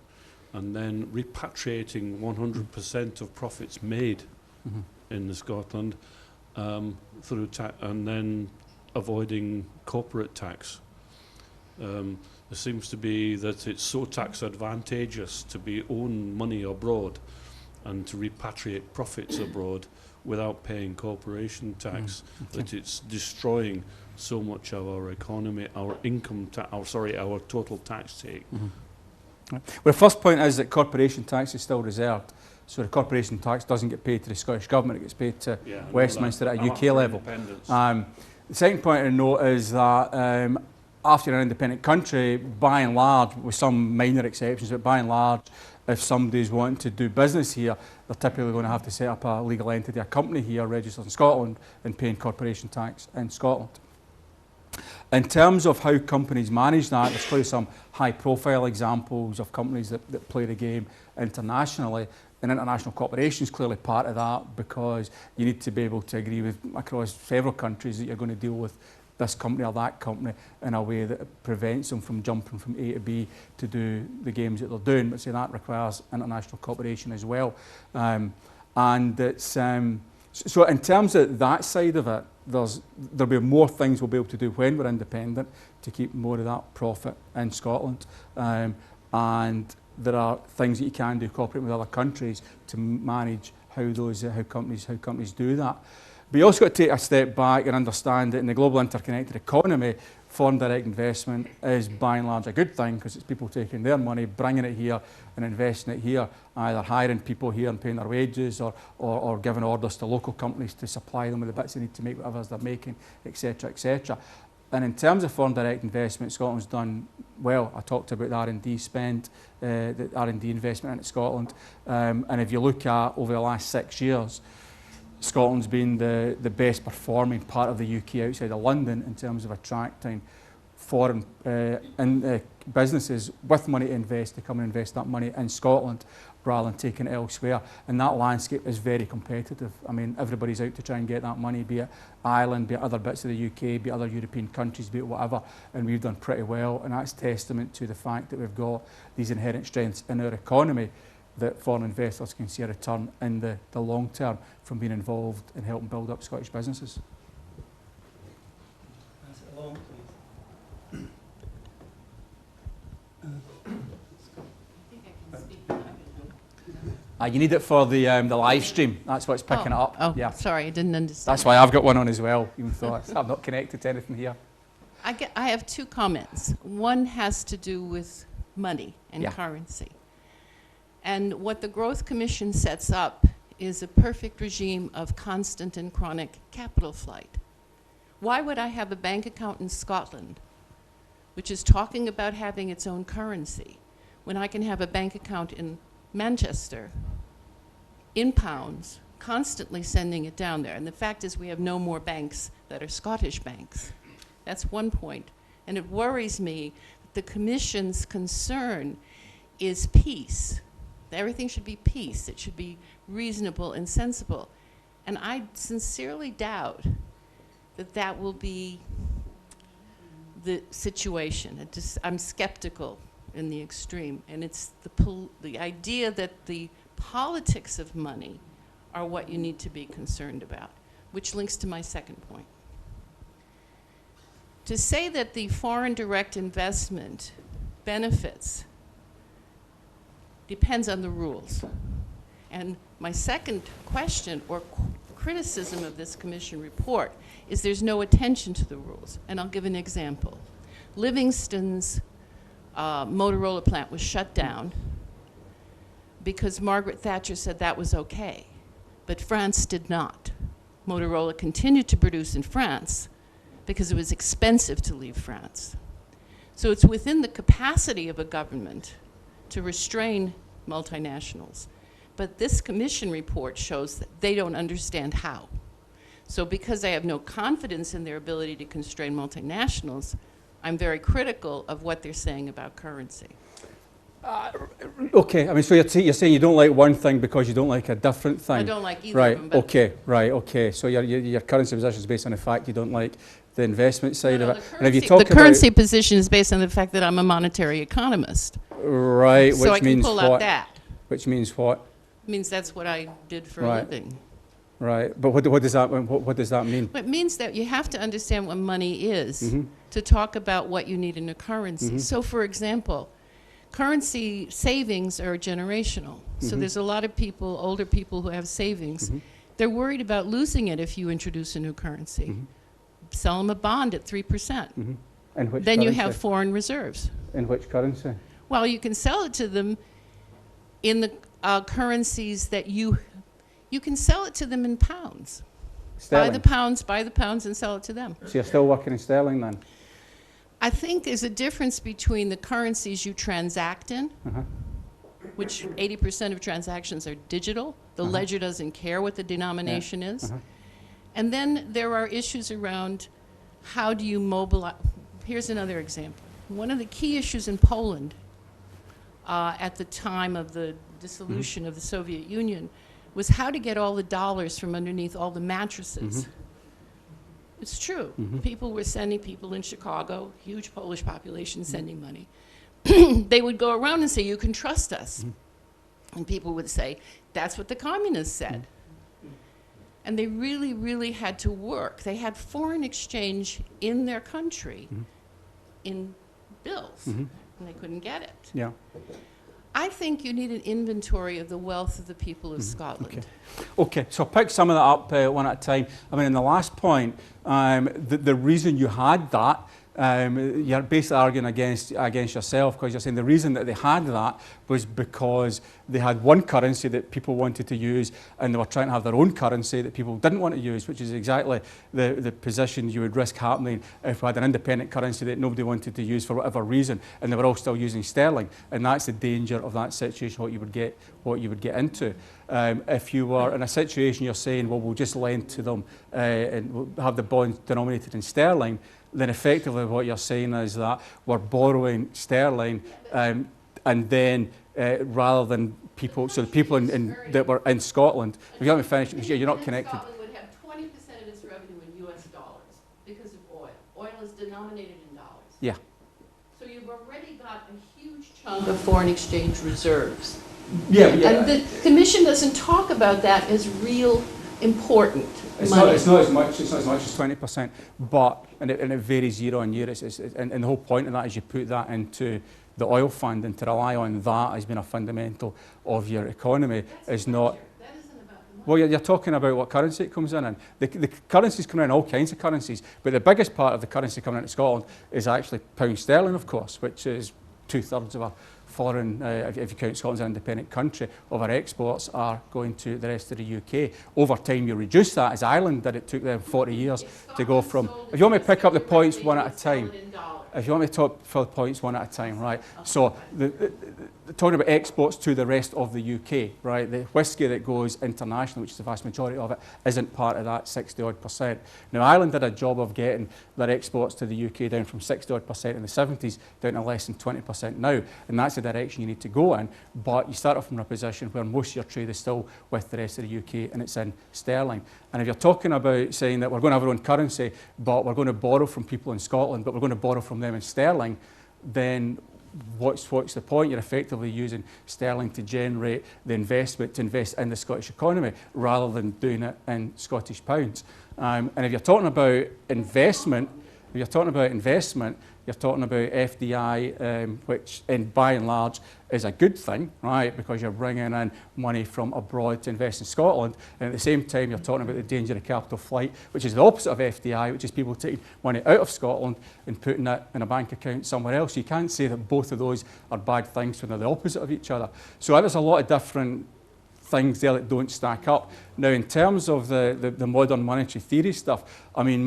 and then repatriating 100% of profits made in Scotland through and then avoiding corporate tax. There seems to be that it's so tax advantageous to own money abroad and to repatriate profits abroad without paying corporation tax, that it's destroying so much of our economy, our our total tax take. Well, the first point is that corporation tax is still reserved. So the corporation tax doesn't get paid to the Scottish Government, it gets paid to Westminster at a UK level. The second point to note is that after an independent country, by and large, with some minor exceptions, but by and large, if somebody's wanting to do business here, they're typically going to have to set up a legal entity, a company here, registered in Scotland, and paying corporation tax in Scotland. In terms of how companies manage that, there's clearly some high-profile examples of companies that play the game internationally, and international cooperation is clearly part of that, because you need to be able to agree with across several countries that you're going to deal with this company or that company in a way that prevents them from jumping from A to B to do the games that they're doing. But say that requires international cooperation as well. And it's so in terms of that side of it, there'll be more things we'll be able to do when we're independent to keep more of that profit in Scotland. And there are things that you can do cooperating with other countries to manage how companies do that. But you also got to take a step back and understand that in the global interconnected economy, foreign direct investment is by and large a good thing, because it's people taking their money, bringing it here and investing it here, either hiring people here and paying their wages, or giving orders to local companies to supply them with the bits they need to make whatever they're making, etc., etc. And in terms of foreign direct investment, Scotland's done well. I talked about the R&D spend, the R&D investment in Scotland. And if you look at over the last 6 years, Scotland's been the best performing part of the UK outside of London in terms of attracting foreign businesses with money to invest to come and invest that money in Scotland rather than taking it elsewhere. And that landscape is very competitive. I mean, everybody's out to try and get that money, be it Ireland, be it other bits of the UK, be it other European countries, be it whatever, and we've done pretty well. And that's testament to the fact that we've got these inherent strengths in our economy that foreign investors can see a return in the long term from being involved in helping build up Scottish businesses. Pass it along, please. You need it for the live stream. That's what's picking it up. Oh, yeah. Sorry, I didn't understand. That's why I've got one on as well, even though I'm not connected to anything here. I have two comments. One has to do with money and Yeah. currency. And what the Growth Commission sets up is a perfect regime of constant and chronic capital flight. Why would I have a bank account in Scotland, which is talking about having its own currency, when I can have a bank account in Manchester, in pounds, constantly sending it down there? And the fact is we have no more banks that are Scottish banks. That's one point. And it worries me that the Commission's concern is peace. Everything should be peace. It should be reasonable and sensible. And I sincerely doubt that that will be the situation. I'm skeptical in the extreme. And it's the idea that the politics of money are what you need to be concerned about, which links to my second point. To say that the foreign direct investment benefits depends on the rules. And my second question or criticism of this Commission report is there's no attention to the rules. And I'll give an example. Livingston's Motorola plant was shut down because Margaret Thatcher said that was okay, but France did not. Motorola continued to produce in France because it was expensive to leave France. So it's within the capacity of a government to restrain multinationals. But this Commission report shows that they don't understand how. So because I have no confidence in their ability to constrain multinationals, I'm very critical of what they're saying about currency. Okay, I mean, so you're saying you don't like one thing because you don't like a different thing? I don't like either of them. But Okay. So your currency position is based on the fact you don't like the investment side no, of it. And if you talk the currency position is based on the fact that I'm a monetary economist. Right, so I can pull out that. Which means what? It means that's what I did for a living. Right, but what does that mean? It means that you have to understand what money is to talk about what you need in a currency. So, for example, currency savings are generational. So there's a lot of people, older people who have savings. They're worried about losing it if you introduce a new currency. Sell them a bond at 3%. And which then currency? You have foreign reserves. In which currency? Well, you can sell it to them in the currencies that you can sell it to them in pounds. Sterling. Buy the pounds and sell it to them. So you're still working in sterling then? I think there's a difference between the currencies you transact in which 80% of transactions are digital. The ledger doesn't care what the denomination is. And then there are issues around how do you mobilize. Here's another example. One of the key issues in Poland at the time of the dissolution of the Soviet Union was how to get all the dollars from underneath all the mattresses. It's true. People were sending people in Chicago, huge Polish population sending money. They would go around and say, you can trust us. And people would say, that's what the communists said. And they really, really had to work. They had foreign exchange in their country in bills, and they couldn't get it. Yeah. I think you need an inventory of the wealth of the people of Scotland. Okay, so pick some of that up one at a time. I mean, in the last point, the reason you had that, you're basically arguing against yourself, because you're saying the reason that they had that was because they had one currency that people wanted to use, and they were trying to have their own currency that people didn't want to use, which is exactly the position you would risk happening if we had an independent currency that nobody wanted to use for whatever reason, and they were all still using sterling. And that's the danger of that situation, what you would get into. If you were in a situation you're saying, well, we'll just lend to them and we'll have the bonds denominated in sterling, then effectively what you're saying is that we're borrowing sterling, and then rather than people, so the people that were in Scotland, if you haven't finished, because you're not connected. Scotland would have 20% of its revenue in US dollars because of oil. Oil is denominated in dollars. Yeah. So you've already got a huge chunk of foreign exchange reserves. Yeah. And the Commission doesn't talk about that as real important It's money. not as much as 20%, but and it varies year on year. And the whole point of that is you put that into the oil fund, and to rely on that as being a fundamental of your economy is not. That isn't about the money. Well, you're talking about what currency it comes in. The currencies come in all kinds of currencies, but the biggest part of the currency coming into Scotland is actually pound sterling, of course, which is 2/3 of our foreign, if you count Scotland as an independent country, of our exports are going to the rest of the UK. Over time, you reduce that, as Ireland did. It took them 40 years to go from. If you want me to pick up the points one at a time. If you want me to talk for the points one at a time, right? So talking about exports to the rest of the UK, right? The whisky that goes international, which is the vast majority of it, isn't part of that 60-odd%. Now, Ireland did a job of getting their exports to the UK down from 60-odd% in the 70s down to less than 20% now, and that's the direction you need to go in. But you start off from a position where most of your trade is still with the rest of the UK, and it's in sterling. And if you're talking about saying that we're going to have our own currency, but we're going to borrow from people in Scotland, but we're going to borrow from them in sterling, then what's the point? You're effectively using sterling to generate the investment, to invest in the Scottish economy, rather than doing it in Scottish pounds. And if you're talking about investment, you're talking about FDI, which by and large is a good thing, right? Because you're bringing in money from abroad to invest in Scotland. And at the same time, you're talking about the danger of capital flight, which is the opposite of FDI, which is people taking money out of Scotland and putting it in a bank account somewhere else. You can't say that both of those are bad things when they're the opposite of each other. So there's a lot of different things there that don't stack up. Now, in terms of the modern monetary theory stuff, I mean,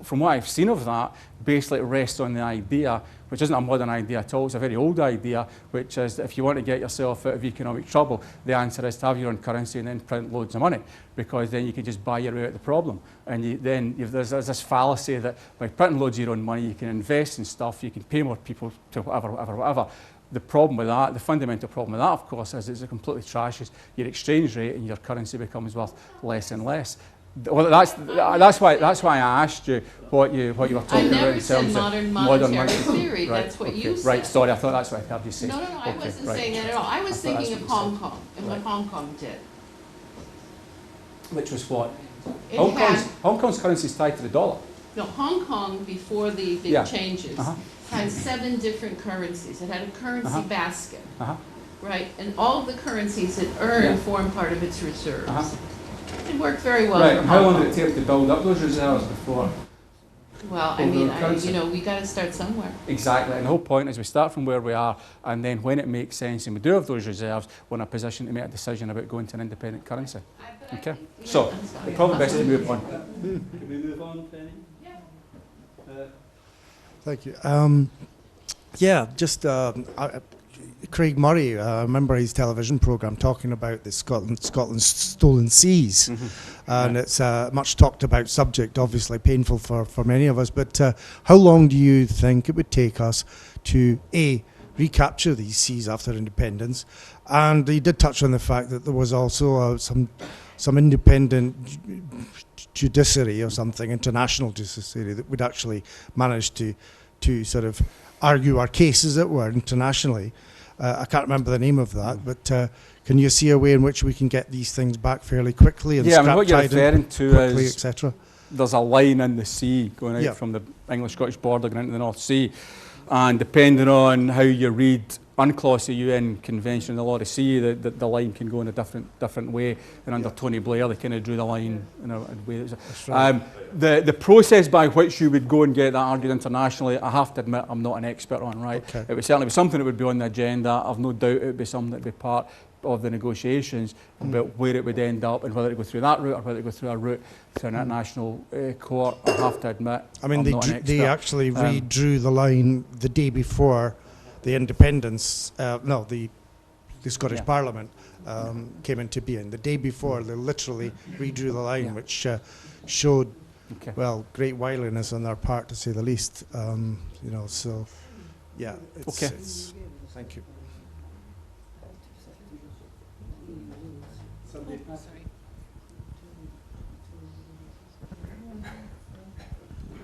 from what I've seen of that, basically it rests on the idea, which isn't a modern idea at all, it's a very old idea, which is that if you want to get yourself out of economic trouble, the answer is to have your own currency and then print loads of money, because then you can just buy your way out of the problem. And there's this fallacy that by printing loads of your own money, you can invest in stuff, you can pay more people to whatever. The problem with that, the fundamental problem with that, of course, is it completely trashes your exchange rate and your currency becomes worth less and less. Well, that's why I asked you what you were talking about in terms of modern monetary theory. Right, That's what okay. you said. Right, sorry, I thought that's what I heard you say. No, I wasn't saying that at all. I was thinking of Hong Kong and what Hong Kong did. Which was what? It Hong Kong's currency is tied to the dollar. No, Hong Kong, before the big changes, Uh-huh. had 7 different currencies. It had a currency basket, Uh-huh. right? And all of the currencies it earned formed part of its reserves. Uh-huh. It worked very well Right, for and Hong how long Kong. did it take to build up those reserves before? Well, I over mean, currency? we got to start somewhere. Exactly, and the whole point is we start from where we are, and then when it makes sense and we do have those reserves, we're in a position to make a decision about going to an independent currency. Okay, so it's probably best to move on. Can we move on, Penny? Yeah. Thank you. Yeah, just Craig Murray, I remember his television programme talking about the Scotland's stolen seas, and it's a much talked about subject, obviously painful for many of us, but how long do you think it would take us to recapture these seas after independence? And he did touch on the fact that there was also some independent judiciary or something, international judiciary, that would actually manage to sort of argue our case, as it were, internationally. I can't remember the name of that, but can you see a way in which we can get these things back fairly quickly? And yeah, I mean, what you're referring to quickly, is etc. There's a line in the sea going out from the English-Scottish border going into the North Sea, and depending on how you read UNCLOS, the UN Convention on the Law of the Sea, the line can go in a different way. And under Tony Blair, they kind of drew the line in a way. That's right. The process by which you would go and get that argued internationally, I have to admit, I'm not an expert on. Right, okay. It would certainly be something that would be on the agenda. I've no doubt it would be something that would be part of the negotiations about where it would end up and whether it go through that route or whether it go through a route to an international court. I have to admit, I mean, they actually redrew the line the day before the independence, the Scottish Parliament came into being. The day before, they literally redrew the line, which showed, well, great wiliness on their part, to say the least. So, yeah. It's, thank you.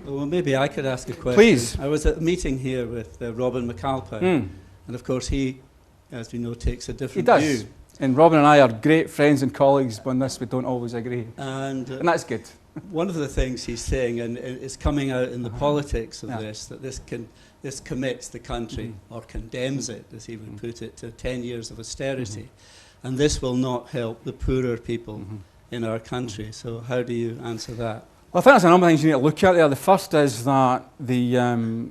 Well, maybe I could ask a question. Please. I was at a meeting here with Robin McAlpine, and of course he, as we know, takes a different view. And Robin and I are great friends and colleagues, but on this we don't always agree. And that's good. One of the things he's saying, and it's coming out in the politics of this, that this commits the country, or condemns it, as he would put it, to 10 years of austerity. And this will not help the poorer people in our country. So how do you answer that? Well, I think there's a number of things you need to look at there. The first is that the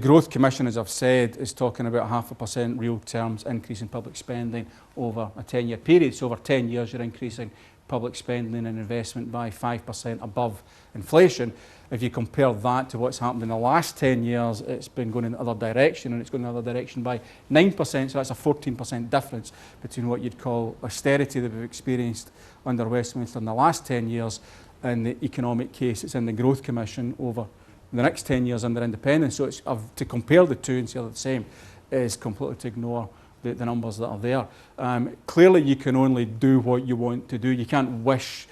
Growth Commission, as I've said, is talking about 0.5% real terms increase in public spending over a 10-year period. So over 10 years, you're increasing public spending and investment by 5% above inflation. If you compare that to what's happened in the last 10 years, it's been going in the other direction, and it's going in the other direction by 9%. So that's a 14% difference between what you'd call austerity that we've experienced under Westminster in the last 10 years and the economic case it's in the Growth Commission over the next 10 years under independence. So it's, to compare the two and say they're the same is completely to ignore the numbers that are there. Clearly, you can only do what you want to do. You can't wish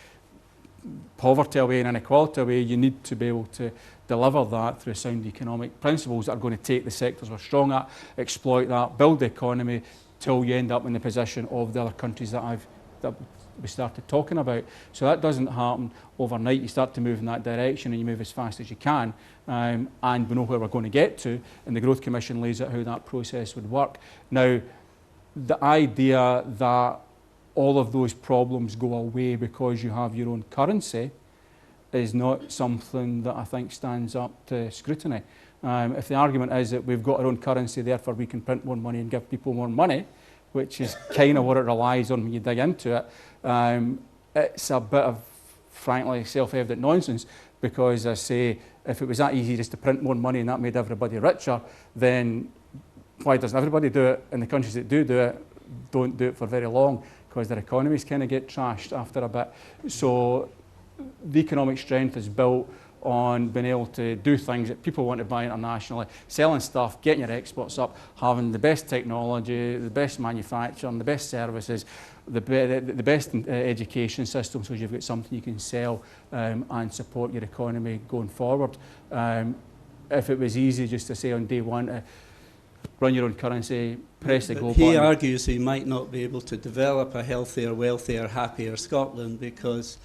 poverty away and inequality away. You need to be able to deliver that through sound economic principles that are going to take the sectors we're strong at, exploit that, build the economy till you end up in the position of the other countries that we started talking about. So that doesn't happen overnight. You start to move in that direction and you move as fast as you can, and we know where we're going to get to, and the Growth Commission lays out how that process would work. Now, the idea that all of those problems go away because you have your own currency is not something that I think stands up to scrutiny. If the argument is that we've got our own currency, therefore we can print more money and give people more money, which is kind of what it relies on when you dig into it, it's a bit of, frankly, self-evident nonsense, because I say, if it was that easy just to print more money and that made everybody richer, then why doesn't everybody do it? And the countries that do it don't do it for very long, because their economies kind of get trashed after a bit. So the economic strength is built on being able to do things that people want to buy internationally, selling stuff, getting your exports up, having the best technology, the best manufacturing, the best services, the best education system, so you've got something you can sell and support your economy going forward. If it was easy just to say on day one to run your own currency, press the go button. He argues he might not be able to develop a healthier, wealthier, happier Scotland because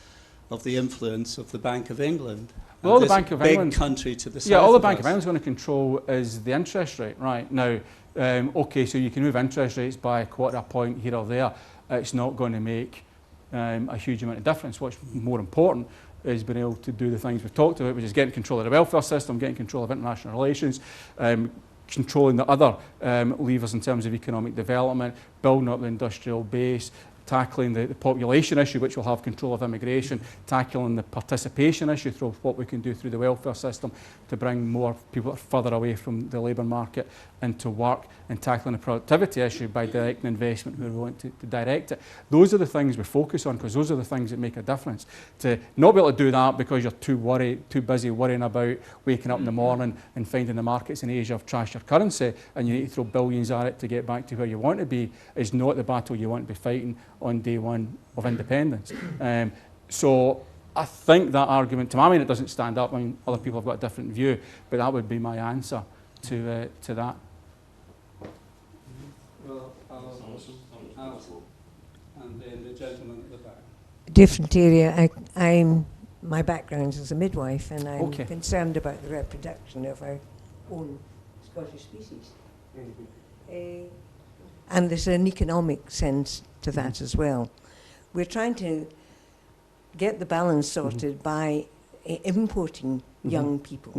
of the influence of the Bank of England. Well, all the Bank of England, big country to the south. Yeah, all the Bank of England's going to control is the interest rate, right? Now, okay, so you can move interest rates by a quarter point here or there. It's not going to make a huge amount of difference. What's more important is being able to do the things we've talked about, which is getting control of the welfare system, getting control of international relations, controlling the other levers in terms of economic development, building up the industrial base, tackling the population issue, which will have control of immigration, tackling the participation issue through what we can do through the welfare system to bring more people that are further away from the labour market into work, and tackling the productivity issue by directing investment where we want to direct it. Those are the things we focus on, because those are the things that make a difference. To not be able to do that because you're too busy worrying about waking up in the morning and finding the markets in Asia have trashed your currency and you need to throw billions at it to get back to where you want to be, is not the battle you want to be fighting on day one of independence. So I think that argument, to my mind, it doesn't stand up. I mean, other people have got a different view, but that would be my answer to that. Well, Alison, and then the gentleman at the back. Different area. My background is a midwife, and I'm Okay. concerned about the reproduction of our own Scottish species. And there's an economic sense to that as well. We're trying to get the balance sorted by importing young people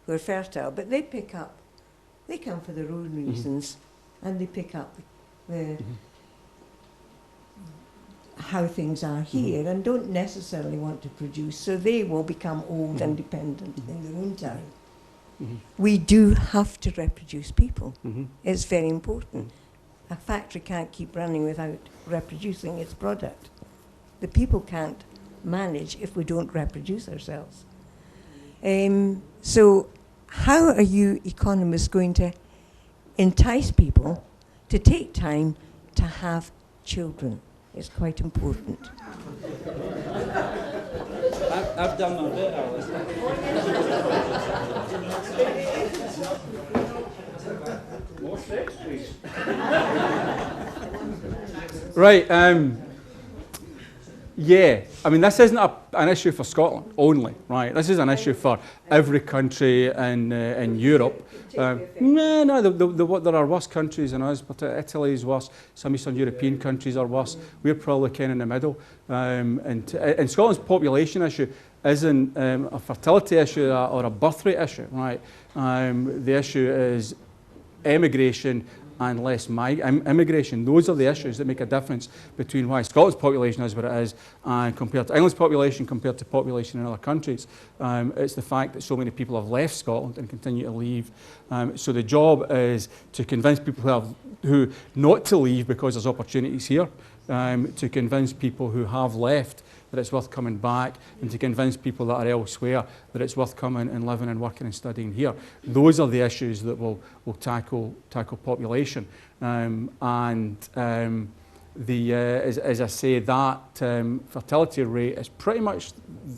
who are fertile, but they come for their own reasons, and they pick up how things are here and don't necessarily want to produce, so they will become old and dependent in their own time. We do have to reproduce people. It's very important. A factory can't keep running without reproducing its product. The people can't manage if we don't reproduce ourselves. So how are you economists going to entice people to take time to have children? It's quite important. I've done my bit, Alice. More steps, please. Right. Yeah. I mean, this isn't an issue for Scotland only, right? This is an issue for every country in Europe. No, there are worse countries than us, but Italy is worse. Some Eastern European countries are worse. We're probably kind of in the middle. And Scotland's population issue isn't a fertility issue or a birth rate issue, right? The issue is emigration and less immigration. Those are the issues that make a difference between why Scotland's population is what it is compared to England's population, compared to population in other countries. It's the fact that so many people have left Scotland and continue to leave. So the job is to convince people who not to leave because there's opportunities here, to convince people who have left that it's worth coming back, and to convince people that are elsewhere that it's worth coming and living and working and studying here. Those are the issues that will tackle population. As I say, that fertility rate is pretty much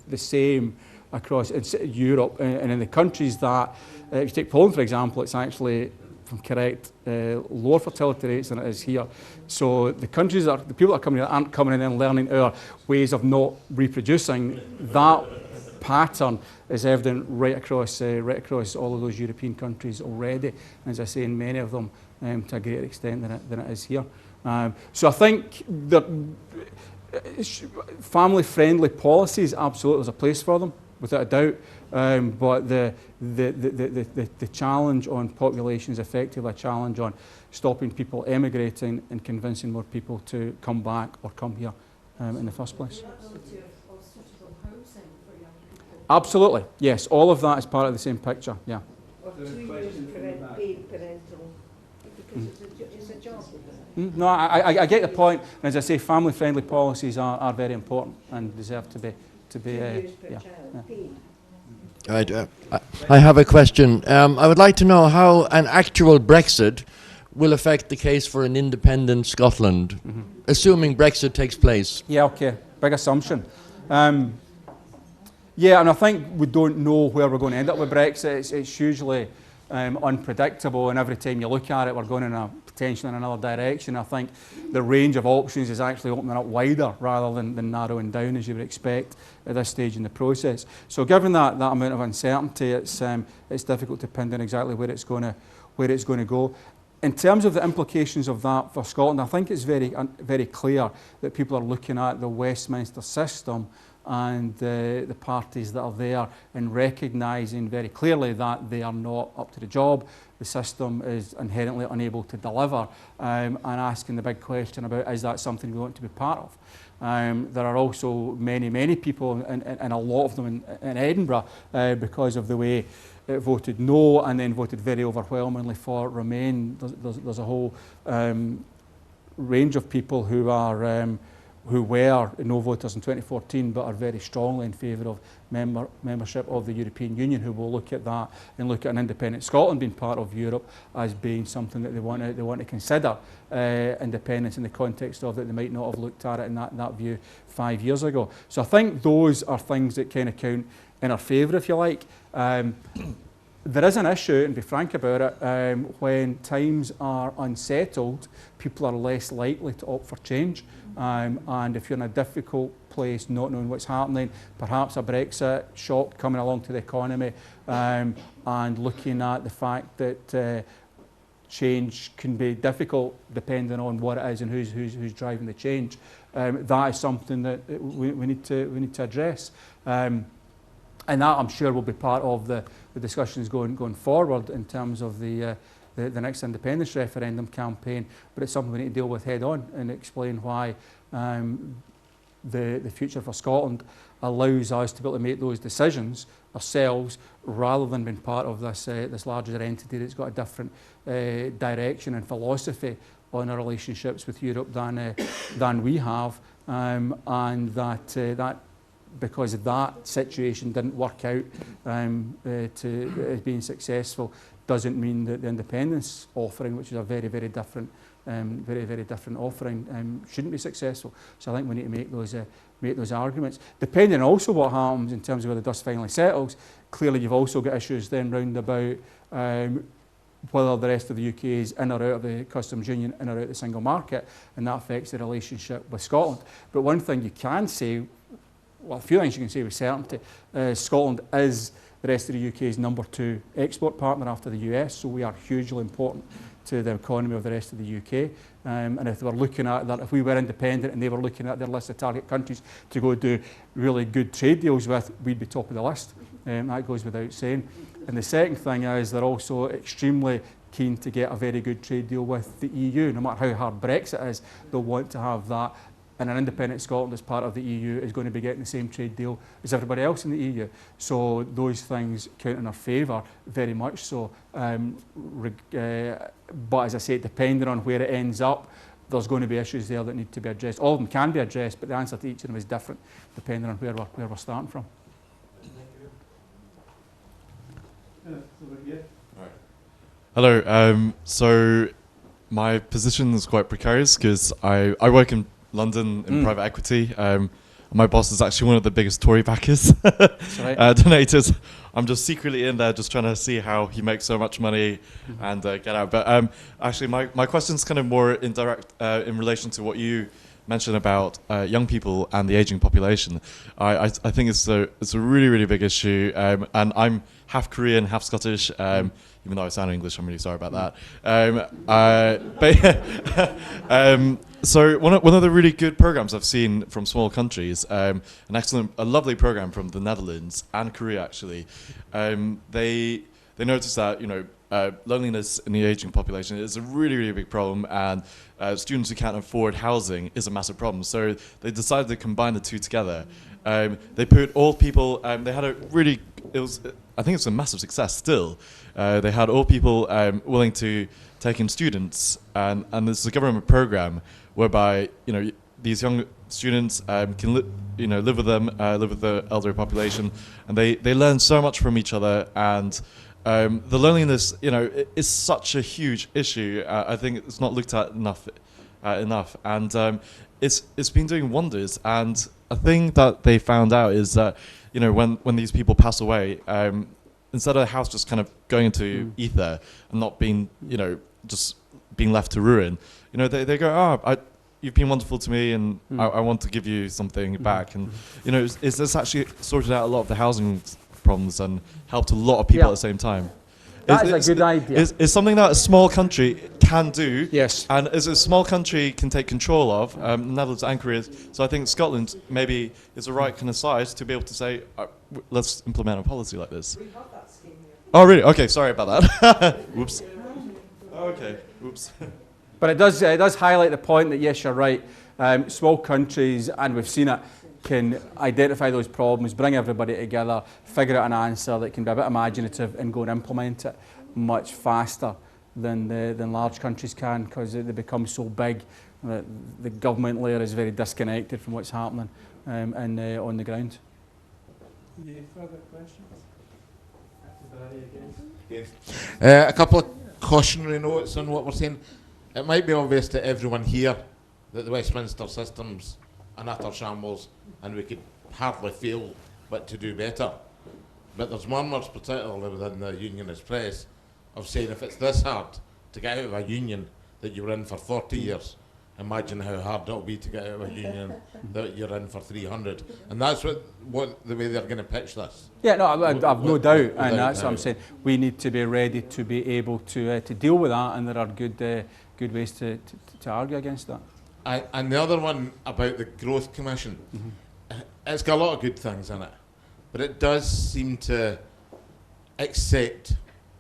the same across Europe, and in the countries that, if you take Poland for example, it's actually, if I'm correct, lower fertility rates than it is here. So the countries the people that are coming here aren't coming in and learning our ways of not reproducing. That pattern is evident right across all of those European countries already. And as I say, in many of them to a greater extent than it is here. So I think that family-friendly policies, absolutely, there's a place for them, without a doubt. But the challenge on population is effectively a challenge on stopping people emigrating and convincing more people to come back or come here in the first place. Absolutely, yes. All of that is part of the same picture, yeah. Or 2 years paid parental, because it's a job. No, I get the point. And as I say, family-friendly policies are very important and deserve to be 2 years per child paid. Right, I have a question. I would like to know how an actual Brexit will affect the case for an independent Scotland, assuming Brexit takes place. Yeah, okay. Big assumption. Yeah, and I think we don't know where we're going to end up with Brexit. It's hugely unpredictable, and every time you look at it, we're going in potentially in another direction. I think the range of options is actually opening up wider rather than narrowing down, as you would expect at this stage in the process. So given that amount of uncertainty, it's difficult to pin down exactly where it's going to go. In terms of the implications of that for Scotland, I think it's very clear that people are looking at the Westminster system and the parties that are there, and recognising very clearly that they are not up to the job, the system is inherently unable to deliver, and asking the big question about, is that something we want to be part of? There are also many people, and a lot of them in Edinburgh, because of the way it voted no and then voted very overwhelmingly for Remain. There's a whole range of people who are who were no voters in 2014 but are very strongly in favour of membership of the European Union, who will look at that and look at an independent Scotland being part of Europe as being something that they want to consider independence in the context of that they might not have looked at it in that view 5 years ago. So I think those are things that kind of count in our favour, if you like. There is an issue, and be frank about it, when times are unsettled, people are less likely to opt for change. And if you're in a difficult place, not knowing what's happening, perhaps a Brexit shock coming along to the economy, and looking at the fact that change can be difficult depending on what it is and who's driving the change, that is something that we need to address. And that, I'm sure, will be part of the discussions going forward in terms of the next independence referendum campaign. But it's something we need to deal with head on and explain why the future for Scotland allows us to be able to make those decisions ourselves, rather than being part of this larger entity that's got a different direction and philosophy on our relationships with Europe than we have, and that because that situation didn't work out to being successful, doesn't mean that the independence offering, which is a very different offering, shouldn't be successful. So I think we need to make those arguments. Depending also what happens in terms of where the dust finally settles, clearly you've also got issues then round about whether the rest of the UK is in or out of the customs union, in or out of the single market, and that affects the relationship with Scotland. But one thing you can say, well, a few things you can say with certainty, Scotland is the rest of the UK's #2 export partner after the US, so we are hugely important to the economy of the rest of the UK. And if they were looking at that, if we were independent and they were looking at their list of target countries to go do really good trade deals with, we'd be top of the list. That goes without saying. And the second thing is they're also extremely keen to get a very good trade deal with the EU. No matter how hard Brexit is, they'll want to have that. And an independent Scotland as part of the EU is going to be getting the same trade deal as everybody else in the EU. So those things count in our favour, very much so. But as I say, depending on where it ends up, there's going to be issues there that need to be addressed. All of them can be addressed, but the answer to each of them is different, depending on where we're starting from. Hello. So my position is quite precarious because I work in London in private equity. My boss is actually one of the biggest Tory backers, donators. I'm just secretly in there just trying to see how he makes so much money and get out. But actually my question's kind of more indirect in relation to what you mentioned about young people and the aging population. I think it's a really big issue, and I'm half Korean, half Scottish. Even though I sound English, I'm really sorry about that. So one of the really good programs I've seen from small countries, a lovely program from the Netherlands and Korea actually. They noticed that loneliness in the aging population is a really big problem, and students who can't afford housing is a massive problem. So they decided to combine the two together. They put old people. They had I think it's a massive success still. They had all people willing to take in students, and this is a government program whereby these young students can live with them, live with the elderly population, and they learn so much from each other. And the loneliness, is such a huge issue. I think it's not looked at enough, and it's been doing wonders. And a thing that they found out is that when these people pass away, instead of the house just kind of going into ether and not being just being left to ruin, they go, you've been wonderful to me, and I want to give you something back. And it's actually sorted out a lot of the housing problems and helped a lot of people at the same time. That is a good idea. It's something that a small country can do. Yes. And as a small country can take control of, the Netherlands and Korea. So I think Scotland maybe is the right kind of size to be able to say, let's implement a policy like this. We have that scheme here. Oh, really? Okay, sorry about that. Whoops. Okay, whoops. But it does highlight the point that, yes, you're right. Small countries, and we've seen it, can identify those problems, bring everybody together, figure out an answer that can be a bit imaginative and go and implement it much faster than large countries can, because they become so big that the government layer is very disconnected from what's happening on the ground. Any further questions? A couple of cautionary notes on what we're saying. It might be obvious to everyone here that the Westminster system's an utter shambles and we could hardly fail but to do better. But there's murmurs, particularly within the unionist press, of saying if it's this hard to get out of a union that you were in for 40 years, imagine how hard it'll be to get out of a union that you're in for 300. And that's the way they're going to pitch this. Yeah, no, I've no doubt, and that's what I'm saying. We need to be ready to be able to deal with that, and there are good ways to argue against that. And the other one about the Growth Commission, it's got a lot of good things in it, but it does seem to accept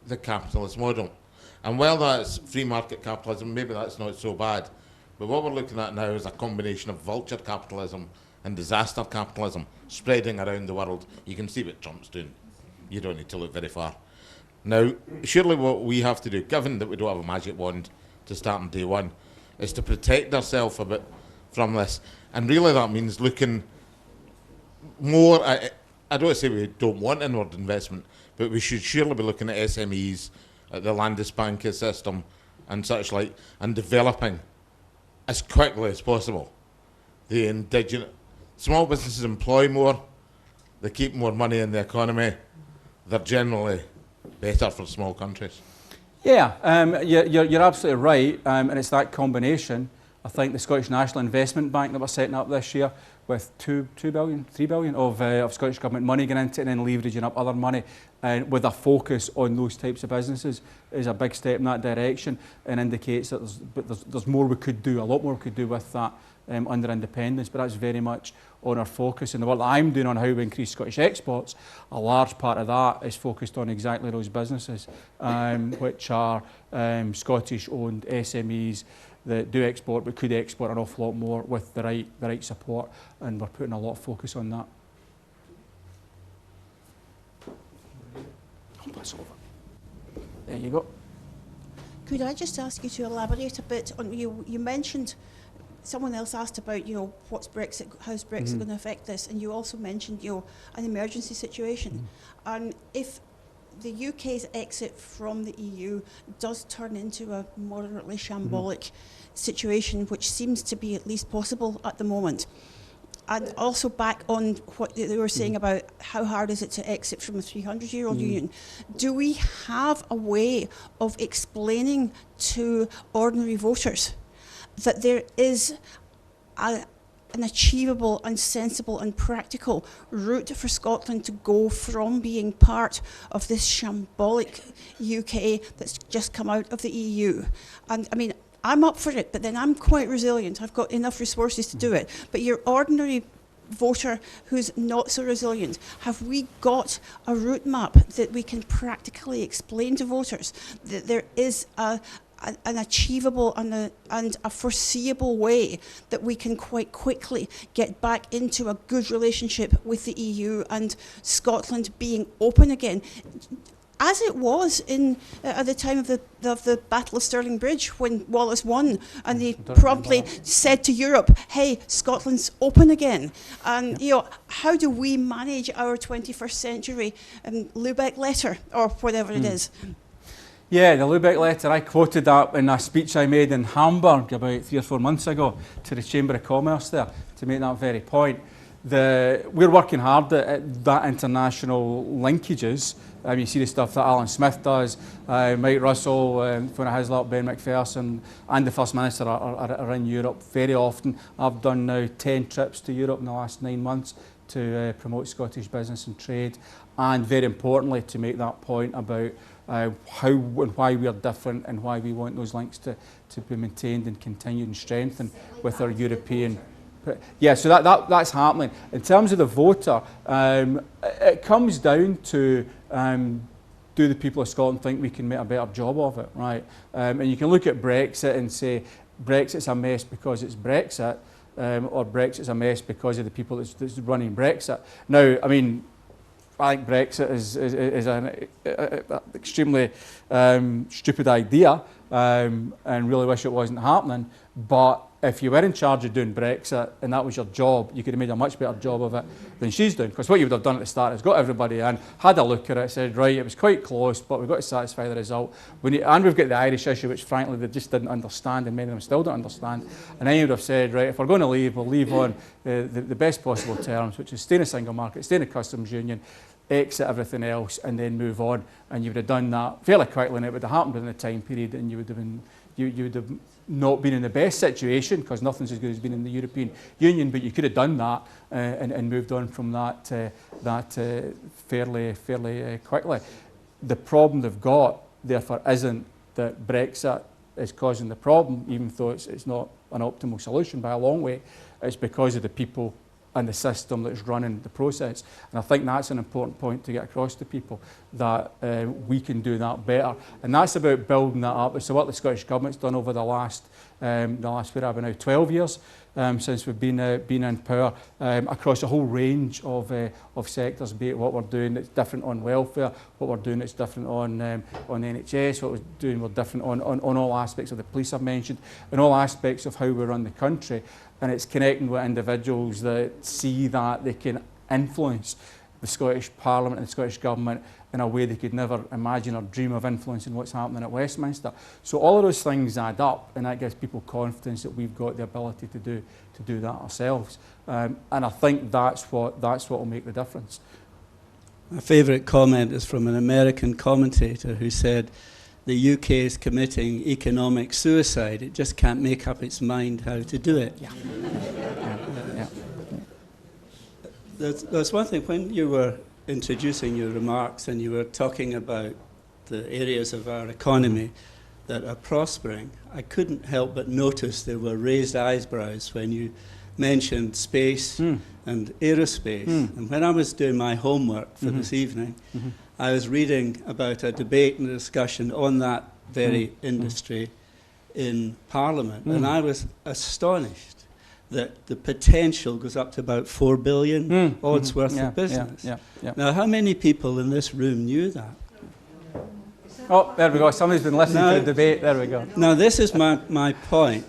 the capitalist model. And while that's free market capitalism, maybe that's not so bad. But what we're looking at now is a combination of vulture capitalism and disaster capitalism spreading around the world. You can see what Trump's doing. You don't need to look very far. Now, surely what we have to do, given that we don't have a magic wand to start on day one, is to protect ourselves a bit from this. And really that means looking more at, I don't say we don't want inward investment, but we should surely be looking at SMEs, at the Landesbank system and such like, and developing as quickly as possible the indigenous. Small businesses employ more, they keep more money in the economy, they're generally better for small countries. Yeah, you're absolutely right, and it's that combination. I think the Scottish National Investment Bank that we're setting up this year with 3 billion of Scottish Government money going into it and then leveraging up other money and with a focus on those types of businesses is a big step in that direction and indicates that there's more we could do, a lot more we could do with that under independence, but that's very much on our focus. And the work that I'm doing on how we increase Scottish exports, a large part of that is focused on exactly those businesses, which are Scottish-owned SMEs that do export but could export an awful lot more with the right support, and we're putting a lot of focus on that. There you go. Could I just ask you to elaborate a bit on, you mentioned, someone else asked about, what's Brexit, how's Brexit going to affect this, and you also mentioned, an emergency situation. And if the UK's exit from the EU does turn into a moderately shambolic situation, which seems to be at least possible at the moment, and also back on what they were saying about how hard is it to exit from a 300-year-old union, do we have a way of explaining to ordinary voters that there is an achievable and sensible and practical route for Scotland to go from being part of this shambolic UK that's just come out of the EU? And I mean, I'm up for it, but then I'm quite resilient. I've got enough resources to do it. But your ordinary voter who's not so resilient, have we got a route map that we can practically explain to voters that there is an achievable and a foreseeable way that we can quite quickly get back into a good relationship with the EU and Scotland being open again, as it was at the time of the Battle of Stirling Bridge when Wallace won, and they promptly said to Europe, "Hey, Scotland's open again." And how do we manage our 21st century Lubeck letter or whatever it is? Yeah, the Lubeck letter, I quoted that in a speech I made in Hamburg about 3 or 4 months ago to the Chamber of Commerce there to make that very point. We're working hard at that international linkages. You see the stuff that Alan Smith does, Mike Russell, Fiona Hislop, Ben McPherson, and the First Minister are in Europe very often. I've done now 10 trips to Europe in the last 9 months to promote Scottish business and trade, and very importantly to make that point about how and why we are different and why we want those links to be maintained and continued and strengthened with our European. Yeah, so that's happening. In terms of the voter, it comes down to do the people of Scotland think we can make a better job of it, right? And you can look at Brexit and say Brexit's a mess because it's Brexit, or Brexit's a mess because of the people that's running Brexit. Now, I mean, I think Brexit is an extremely stupid idea, and really wish it wasn't happening. But if you were in charge of doing Brexit and that was your job, you could have made a much better job of it than she's doing. Because what you would have done at the start is got everybody in, had a look at it, said, right, it was quite close, but we've got to satisfy the result. And we've got the Irish issue, which frankly they just didn't understand, and many of them still don't understand. And then you would have said, right, if we're going to leave, we'll leave on the best possible terms, which is stay in a single market, stay in a customs union, exit everything else, and then move on. And you would have done that fairly quickly, and it would have happened within the time period, and you would have not been in the best situation, because nothing's as good as being in the European Union, but you could have done that and moved on from that fairly quickly. The problem they've got, therefore, isn't that Brexit is causing the problem, even though it's not an optimal solution by a long way. It's because of the people and the system that's running the process. And I think that's an important point to get across to people, that we can do that better. And that's about building that up. It's what the Scottish Government's done over the last where are we now, 12 years since we've been in power, across a whole range of sectors, be it what we're doing that's different on welfare, what we're doing that's different on NHS, what we're doing we're different on all aspects of the police I've mentioned, and all aspects of how we run the country. And it's connecting with individuals that see that they can influence the Scottish Parliament and the Scottish Government in a way they could never imagine or dream of influencing what's happening at Westminster. So all of those things add up, and that gives people confidence that we've got the ability to do that ourselves. And I think that's what will make the difference. My favourite comment is from an American commentator who said, the UK is committing economic suicide. It just can't make up its mind how to do it. Yeah. There's one thing, when you were introducing your remarks and you were talking about the areas of our economy that are prospering, I couldn't help but notice there were raised eyebrows when you mentioned space and aerospace. And when I was doing my homework for this evening, I was reading about a debate and a discussion on that very industry in Parliament, and I was astonished that the potential goes up to about 4 billion odds worth of business. Now, how many people in this room knew that? Oh, there we go. Somebody's been listening to the debate. There we go. Now, this is my point.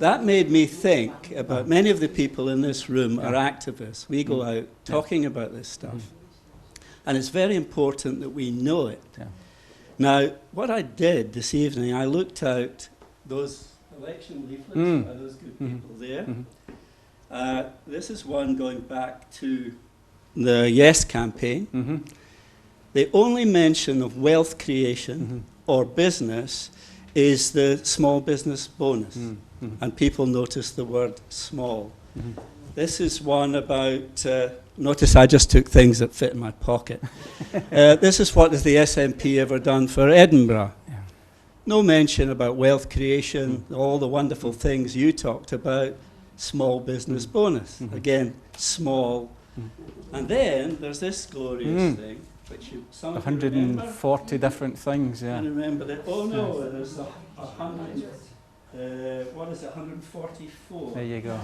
That made me think about many of the people in this room are activists. We go out talking about this stuff. And it's very important that we know it. Now, what I did this evening, I looked out those election leaflets by those good people there. This is one going back to the Yes campaign. The only mention of wealth creation or business is the small business bonus. And people notice the word small. This is one about, notice I just took things that fit in my pocket. This is what has the SNP ever done for Edinburgh. No mention about wealth creation, all the wonderful things you talked about, small business bonus. Again, small. And then there's this glorious thing, which some of you remember. 140 different things, I remember that. Oh no, there's 100. What is it, 144? There you go.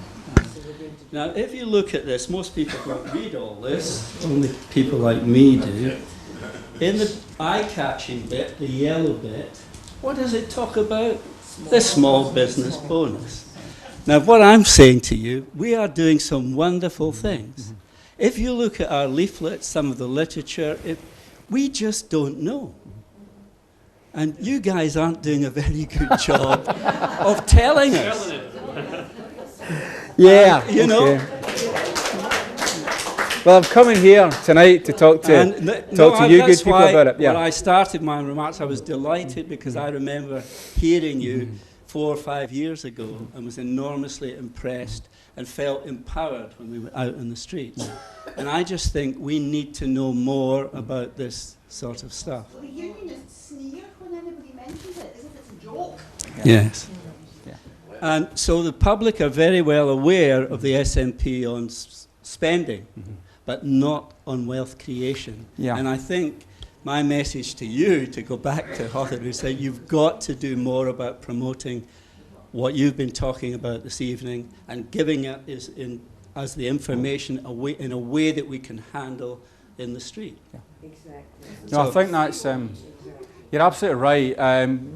Now, if you look at this, most people don't read all this, only people like me do. In the eye-catching bit, the yellow bit, what does it talk about? The small business bonus. Now, what I'm saying to you, we are doing some wonderful things. If you look at our leaflets, some of the literature, we just don't know. And you guys aren't doing a very good job of telling us. You know. Well, I'm coming here tonight to talk to you good people about it. When I started my remarks, I was delighted because I remember hearing you 4 or 5 years ago and was enormously impressed and felt empowered when we were out in the streets. And I just think we need to know more about this sort of stuff. Well, the unionists sneer when anybody mentions it, as if it's a joke. Yes. And so the public are very well aware of the SNP on spending, but not on wealth creation. Yeah. And I think my message to you, to go back to Hother, is that you've got to do more about promoting what you've been talking about this evening and giving it as the information in a way that we can handle in the street. Yeah. Exactly. No, I think that's, you're absolutely right.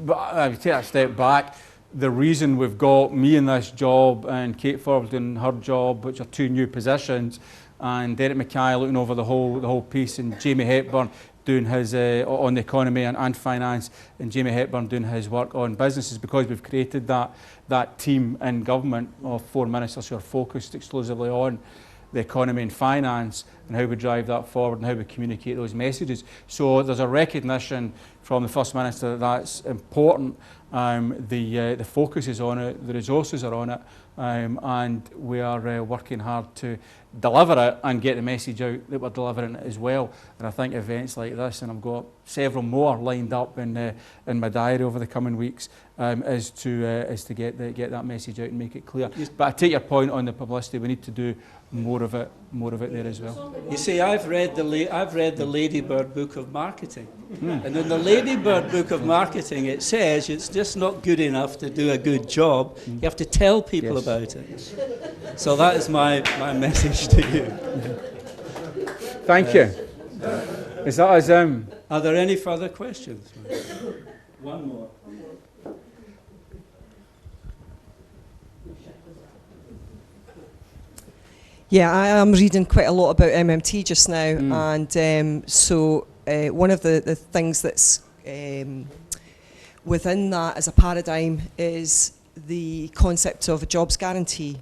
But I would take that step back. The reason we've got me in this job and Kate Forbes doing her job, which are two new positions, and Derek Mackay looking over the whole piece, and Jamie Hepburn doing his on the economy and finance, and Jamie Hepburn doing his work on businesses, because we've created that team in government of 4 ministers who are focused exclusively on the economy and finance and how we drive that forward and how we communicate those messages. So there's a recognition from the First Minister that that's important. The focus is on it, the resources are on it, and we are working hard to deliver it and get the message out that we're delivering it as well. And I think events like this, and I've got several more lined up in my diary over the coming weeks, is to get that message out and make it clear. But I take your point on the publicity. We need to do more of it there as well. You see, I've read the Ladybird Book of Marketing, and in the Ladybird Book of Marketing, it says it's just not good enough to do a good job. You have to tell people about it. So that is my message to you. Thank you. Is that as Are there any further questions? One more. Yeah, I am reading quite a lot about MMT just now, and so one of the things that's within that as a paradigm is the concept of a jobs guarantee.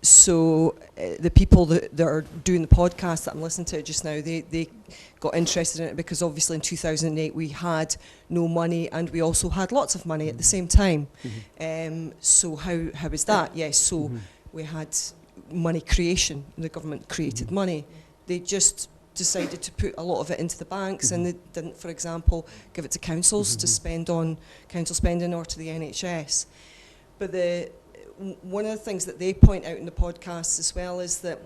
So the people that are doing the podcast that I'm listening to just now, they got interested in it because obviously in 2008 we had no money and we also had lots of money at the same time. So how is that? Yes, so we had money creation. The government created money. They just decided to put a lot of it into the banks, and they didn't, for example, give it to councils to spend on council spending or to the NHS. But one of the things that they point out in the podcast as well is that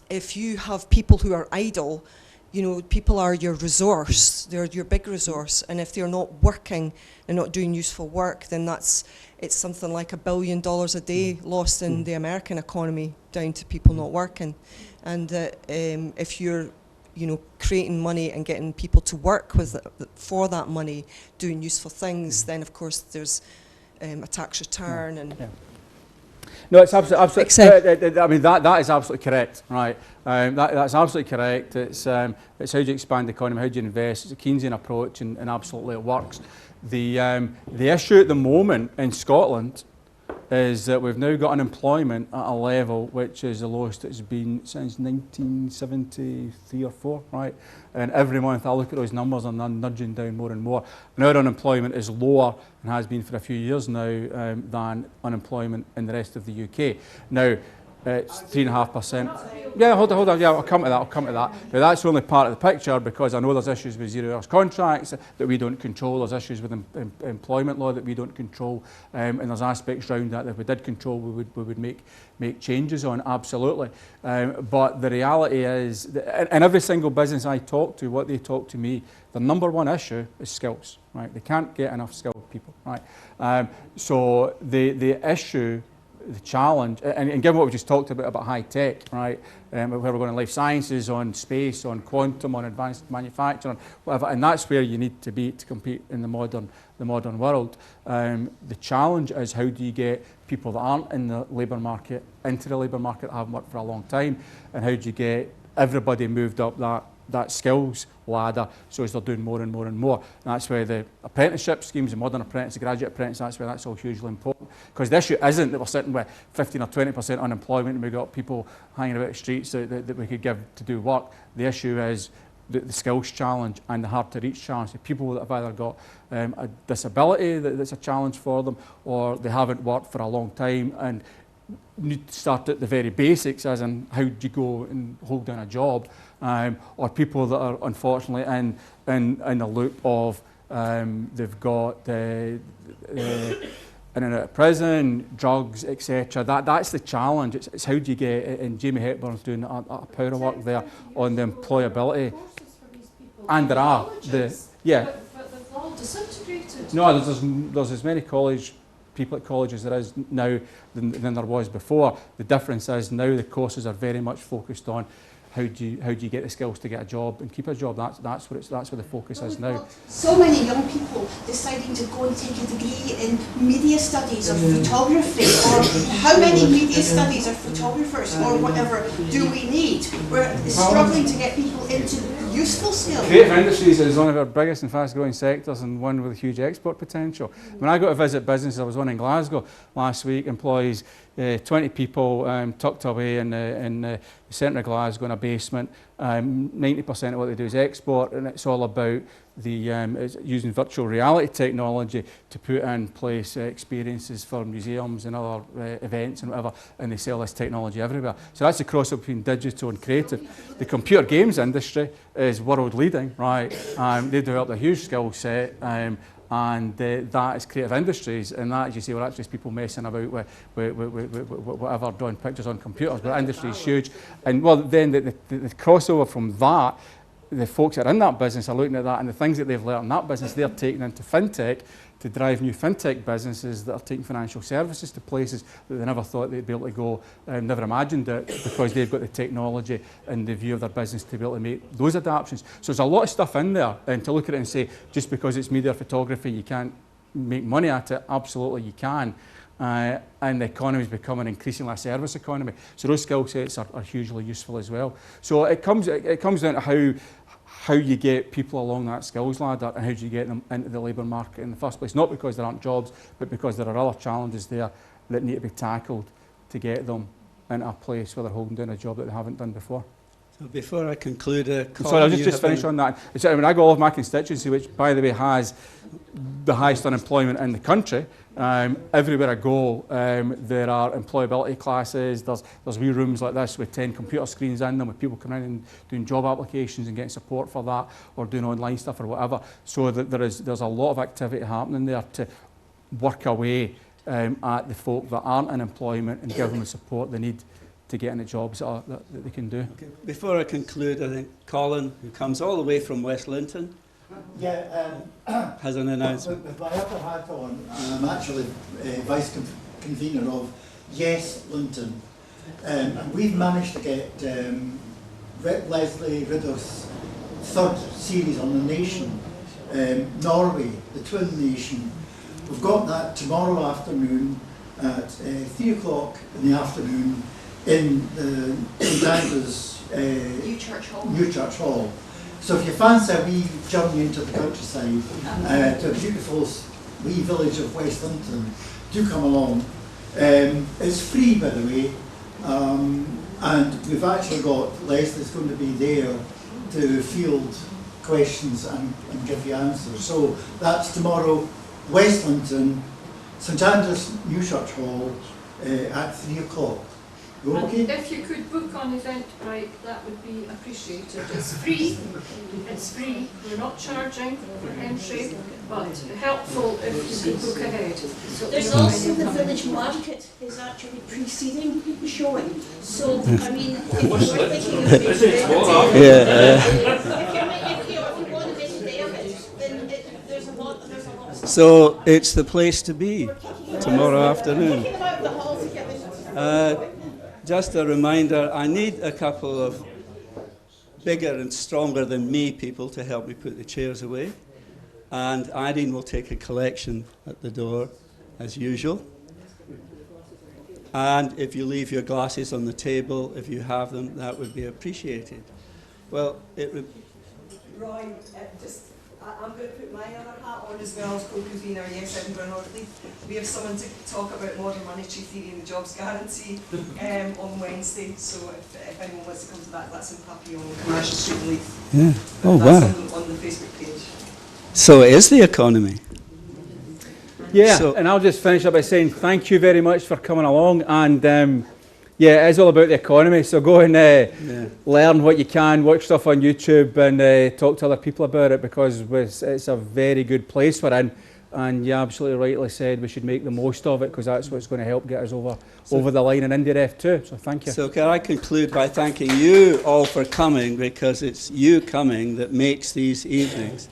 if you have people who are idle, you know, people are your resource, they're your big resource, and if they're not working and not doing useful work, then it's something like $1 billion a day lost in the American economy down to people not working. And if you're, you know, creating money and getting people to work for that money, doing useful things, then of course there's a tax return and. No, it's absolutely. I mean, that is absolutely correct, right? That's absolutely correct. It's how do you expand the economy? How do you invest? It's a Keynesian approach, and absolutely it works. The issue at the moment in Scotland is that we've now got unemployment at a level which is the lowest it's been since 1973 or 4, right? And every month I look at those numbers and they're nudging down more and more. Now our unemployment is lower and has been for a few years now than unemployment in the rest of the UK. Now, it's 3.5%. Yeah, hold on. Yeah, I'll come to that. Now, that's only part of the picture because I know there's issues with 0 hours contracts that we don't control. There's issues with employment law that we don't control, and there's aspects around that if we did control, we would make changes on. Absolutely. But the reality is, that in every single business I talk to, what they talk to me, the number one issue is skills. Right? They can't get enough skilled people. Right? So the issue. The challenge, and given what we just talked about high tech, right, where we're going to life sciences, on space, on quantum, on advanced manufacturing, whatever, and that's where you need to be to compete in the modern world. The challenge is how do you get people that aren't in the labour market into the labour market that haven't worked for a long time, and how do you get everybody moved up that skills ladder so as they're doing more and more and more. And that's where the apprenticeship schemes, the modern apprentice, the graduate apprentice, that's where that's all hugely important. Because the issue isn't that we're sitting with 15 or 20% unemployment and we've got people hanging about the streets that we could give to do work. The issue is the skills challenge and the hard to reach challenge. The people that have either got a disability that's a challenge for them, or they haven't worked for a long time, and need to start at the very basics, as in how do you go and hold down a job, or people that are unfortunately in the loop of they've got in and out of prison, drugs, etc. That's the challenge. It's how do you get, and Jamie Hepburn's doing a power of work there on the employability. And there are, But they've all disintegrated. No, there's as many people at college as there is now than there was before. The difference is now the courses are very much focused on how do you get the skills to get a job and keep a job. That's where the focus is now. So many young people deciding to go and take a degree in media studies or photography, or how many media studies or photographers or whatever do we need? We're struggling to get people into useful skills. Creative industries is one of our biggest and fast growing sectors, and one with huge export potential. When I go to visit businesses, I was one in Glasgow last week, employs 20 people tucked away in the centre of Glasgow in a basement. 90% of what they do is export, and it's all about using virtual reality technology to put in place experiences for museums and other events and whatever, and they sell this technology everywhere. So that's the crossover between digital and creative. The computer games industry is world leading, right? They've developed a huge skill set, and that is creative industries, and that, as you say, well, actually, it's people messing about with whatever, drawing pictures on computers, but industry is huge. And well, then the crossover from that, the folks that are in that business are looking at that, and the things that they've learned in that business, they're taking into fintech to drive new fintech businesses that are taking financial services to places that they never thought they'd be able to go, never imagined it, because they've got the technology and the view of their business to be able to make those adaptations. So there's a lot of stuff in there, and to look at it and say, just because it's media or photography, you can't make money at it. Absolutely you can. And the economy is becoming increasingly a service economy. So those skill sets are hugely useful as well. So it comes down to how you get people along that skills ladder, and how do you get them into the labour market in the first place. Not because there aren't jobs, but because there are other challenges there that need to be tackled to get them into a place where they're holding down a job that they haven't done before. So before I conclude, sorry, I'll just finish on that. So when I go off my constituency, which by the way has the highest unemployment in the country, everywhere I go, there are employability classes. There's wee rooms like this with 10 computer screens in them, with people coming in and doing job applications and getting support for that, or doing online stuff or whatever. So that there's a lot of activity happening there to work away at the folk that aren't in employment and give them the support they need to get into jobs that they can do. Okay. Before I conclude, I think Colin, who comes all the way from West Linton, has an announcement. With my other hat on, I'm actually vice convener of Yes Linton, and we've managed to get Leslie Ridder's third series on the nation, Norway, the twin nation. We've got that tomorrow afternoon at 3 o'clock in the afternoon in the St Andrews New Church Hall. So if you fancy a wee journey into the countryside to a beautiful wee village of West Linton, do come along. It's free, by the way, and we've actually got Leslie's going to be there to field questions and give you answers. So that's tomorrow, West Linton, St Andrews New Church Hall at 3 o'clock. Okay. If you could book on Eventbrite, that would be appreciated. It's free. It's free. We're not charging for entry, but helpful if you could book ahead. So there's also the village market is actually preceding the showing. So I mean, if you were thinking of making if you want to make then there's a lot. So it's the place to be tomorrow afternoon. Just a reminder, I need a couple of bigger and stronger than me people to help me put the chairs away. And Irene will take a collection at the door, as usual. And if you leave your glasses on the table, if you have them, that would be appreciated. Well, Roy, I'm going to put my other hat on as well as co-convener, Yes Edinburgh North Leith. We have someone to talk about modern monetary theory and the jobs guarantee on Wednesday. So if anyone wants to come to that, that's in Papillon, Commercial Street, Leith. Yeah. Oh, that's wow. on the Facebook page. So it is the economy. Yeah, So- and I'll just finish up by saying thank you very much for coming along. And yeah, it is all about the economy. So go and learn what you can, watch stuff on YouTube, and talk to other people about it, because it's a very good place we're in. And you absolutely rightly said we should make the most of it, because that's what's going to help get us over the line in IndyRef too. So thank you. So can I conclude by thanking you all for coming, because it's you coming that makes these evenings.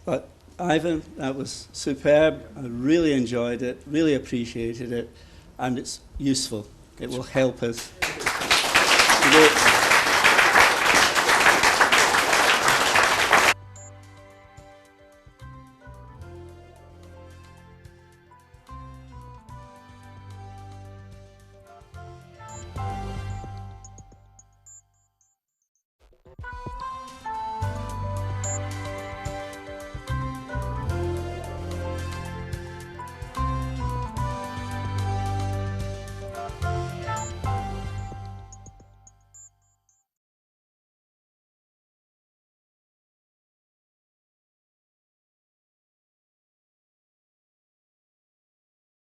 But Ivan, that was superb. I really enjoyed it, really appreciated it, and it's useful. It will help us.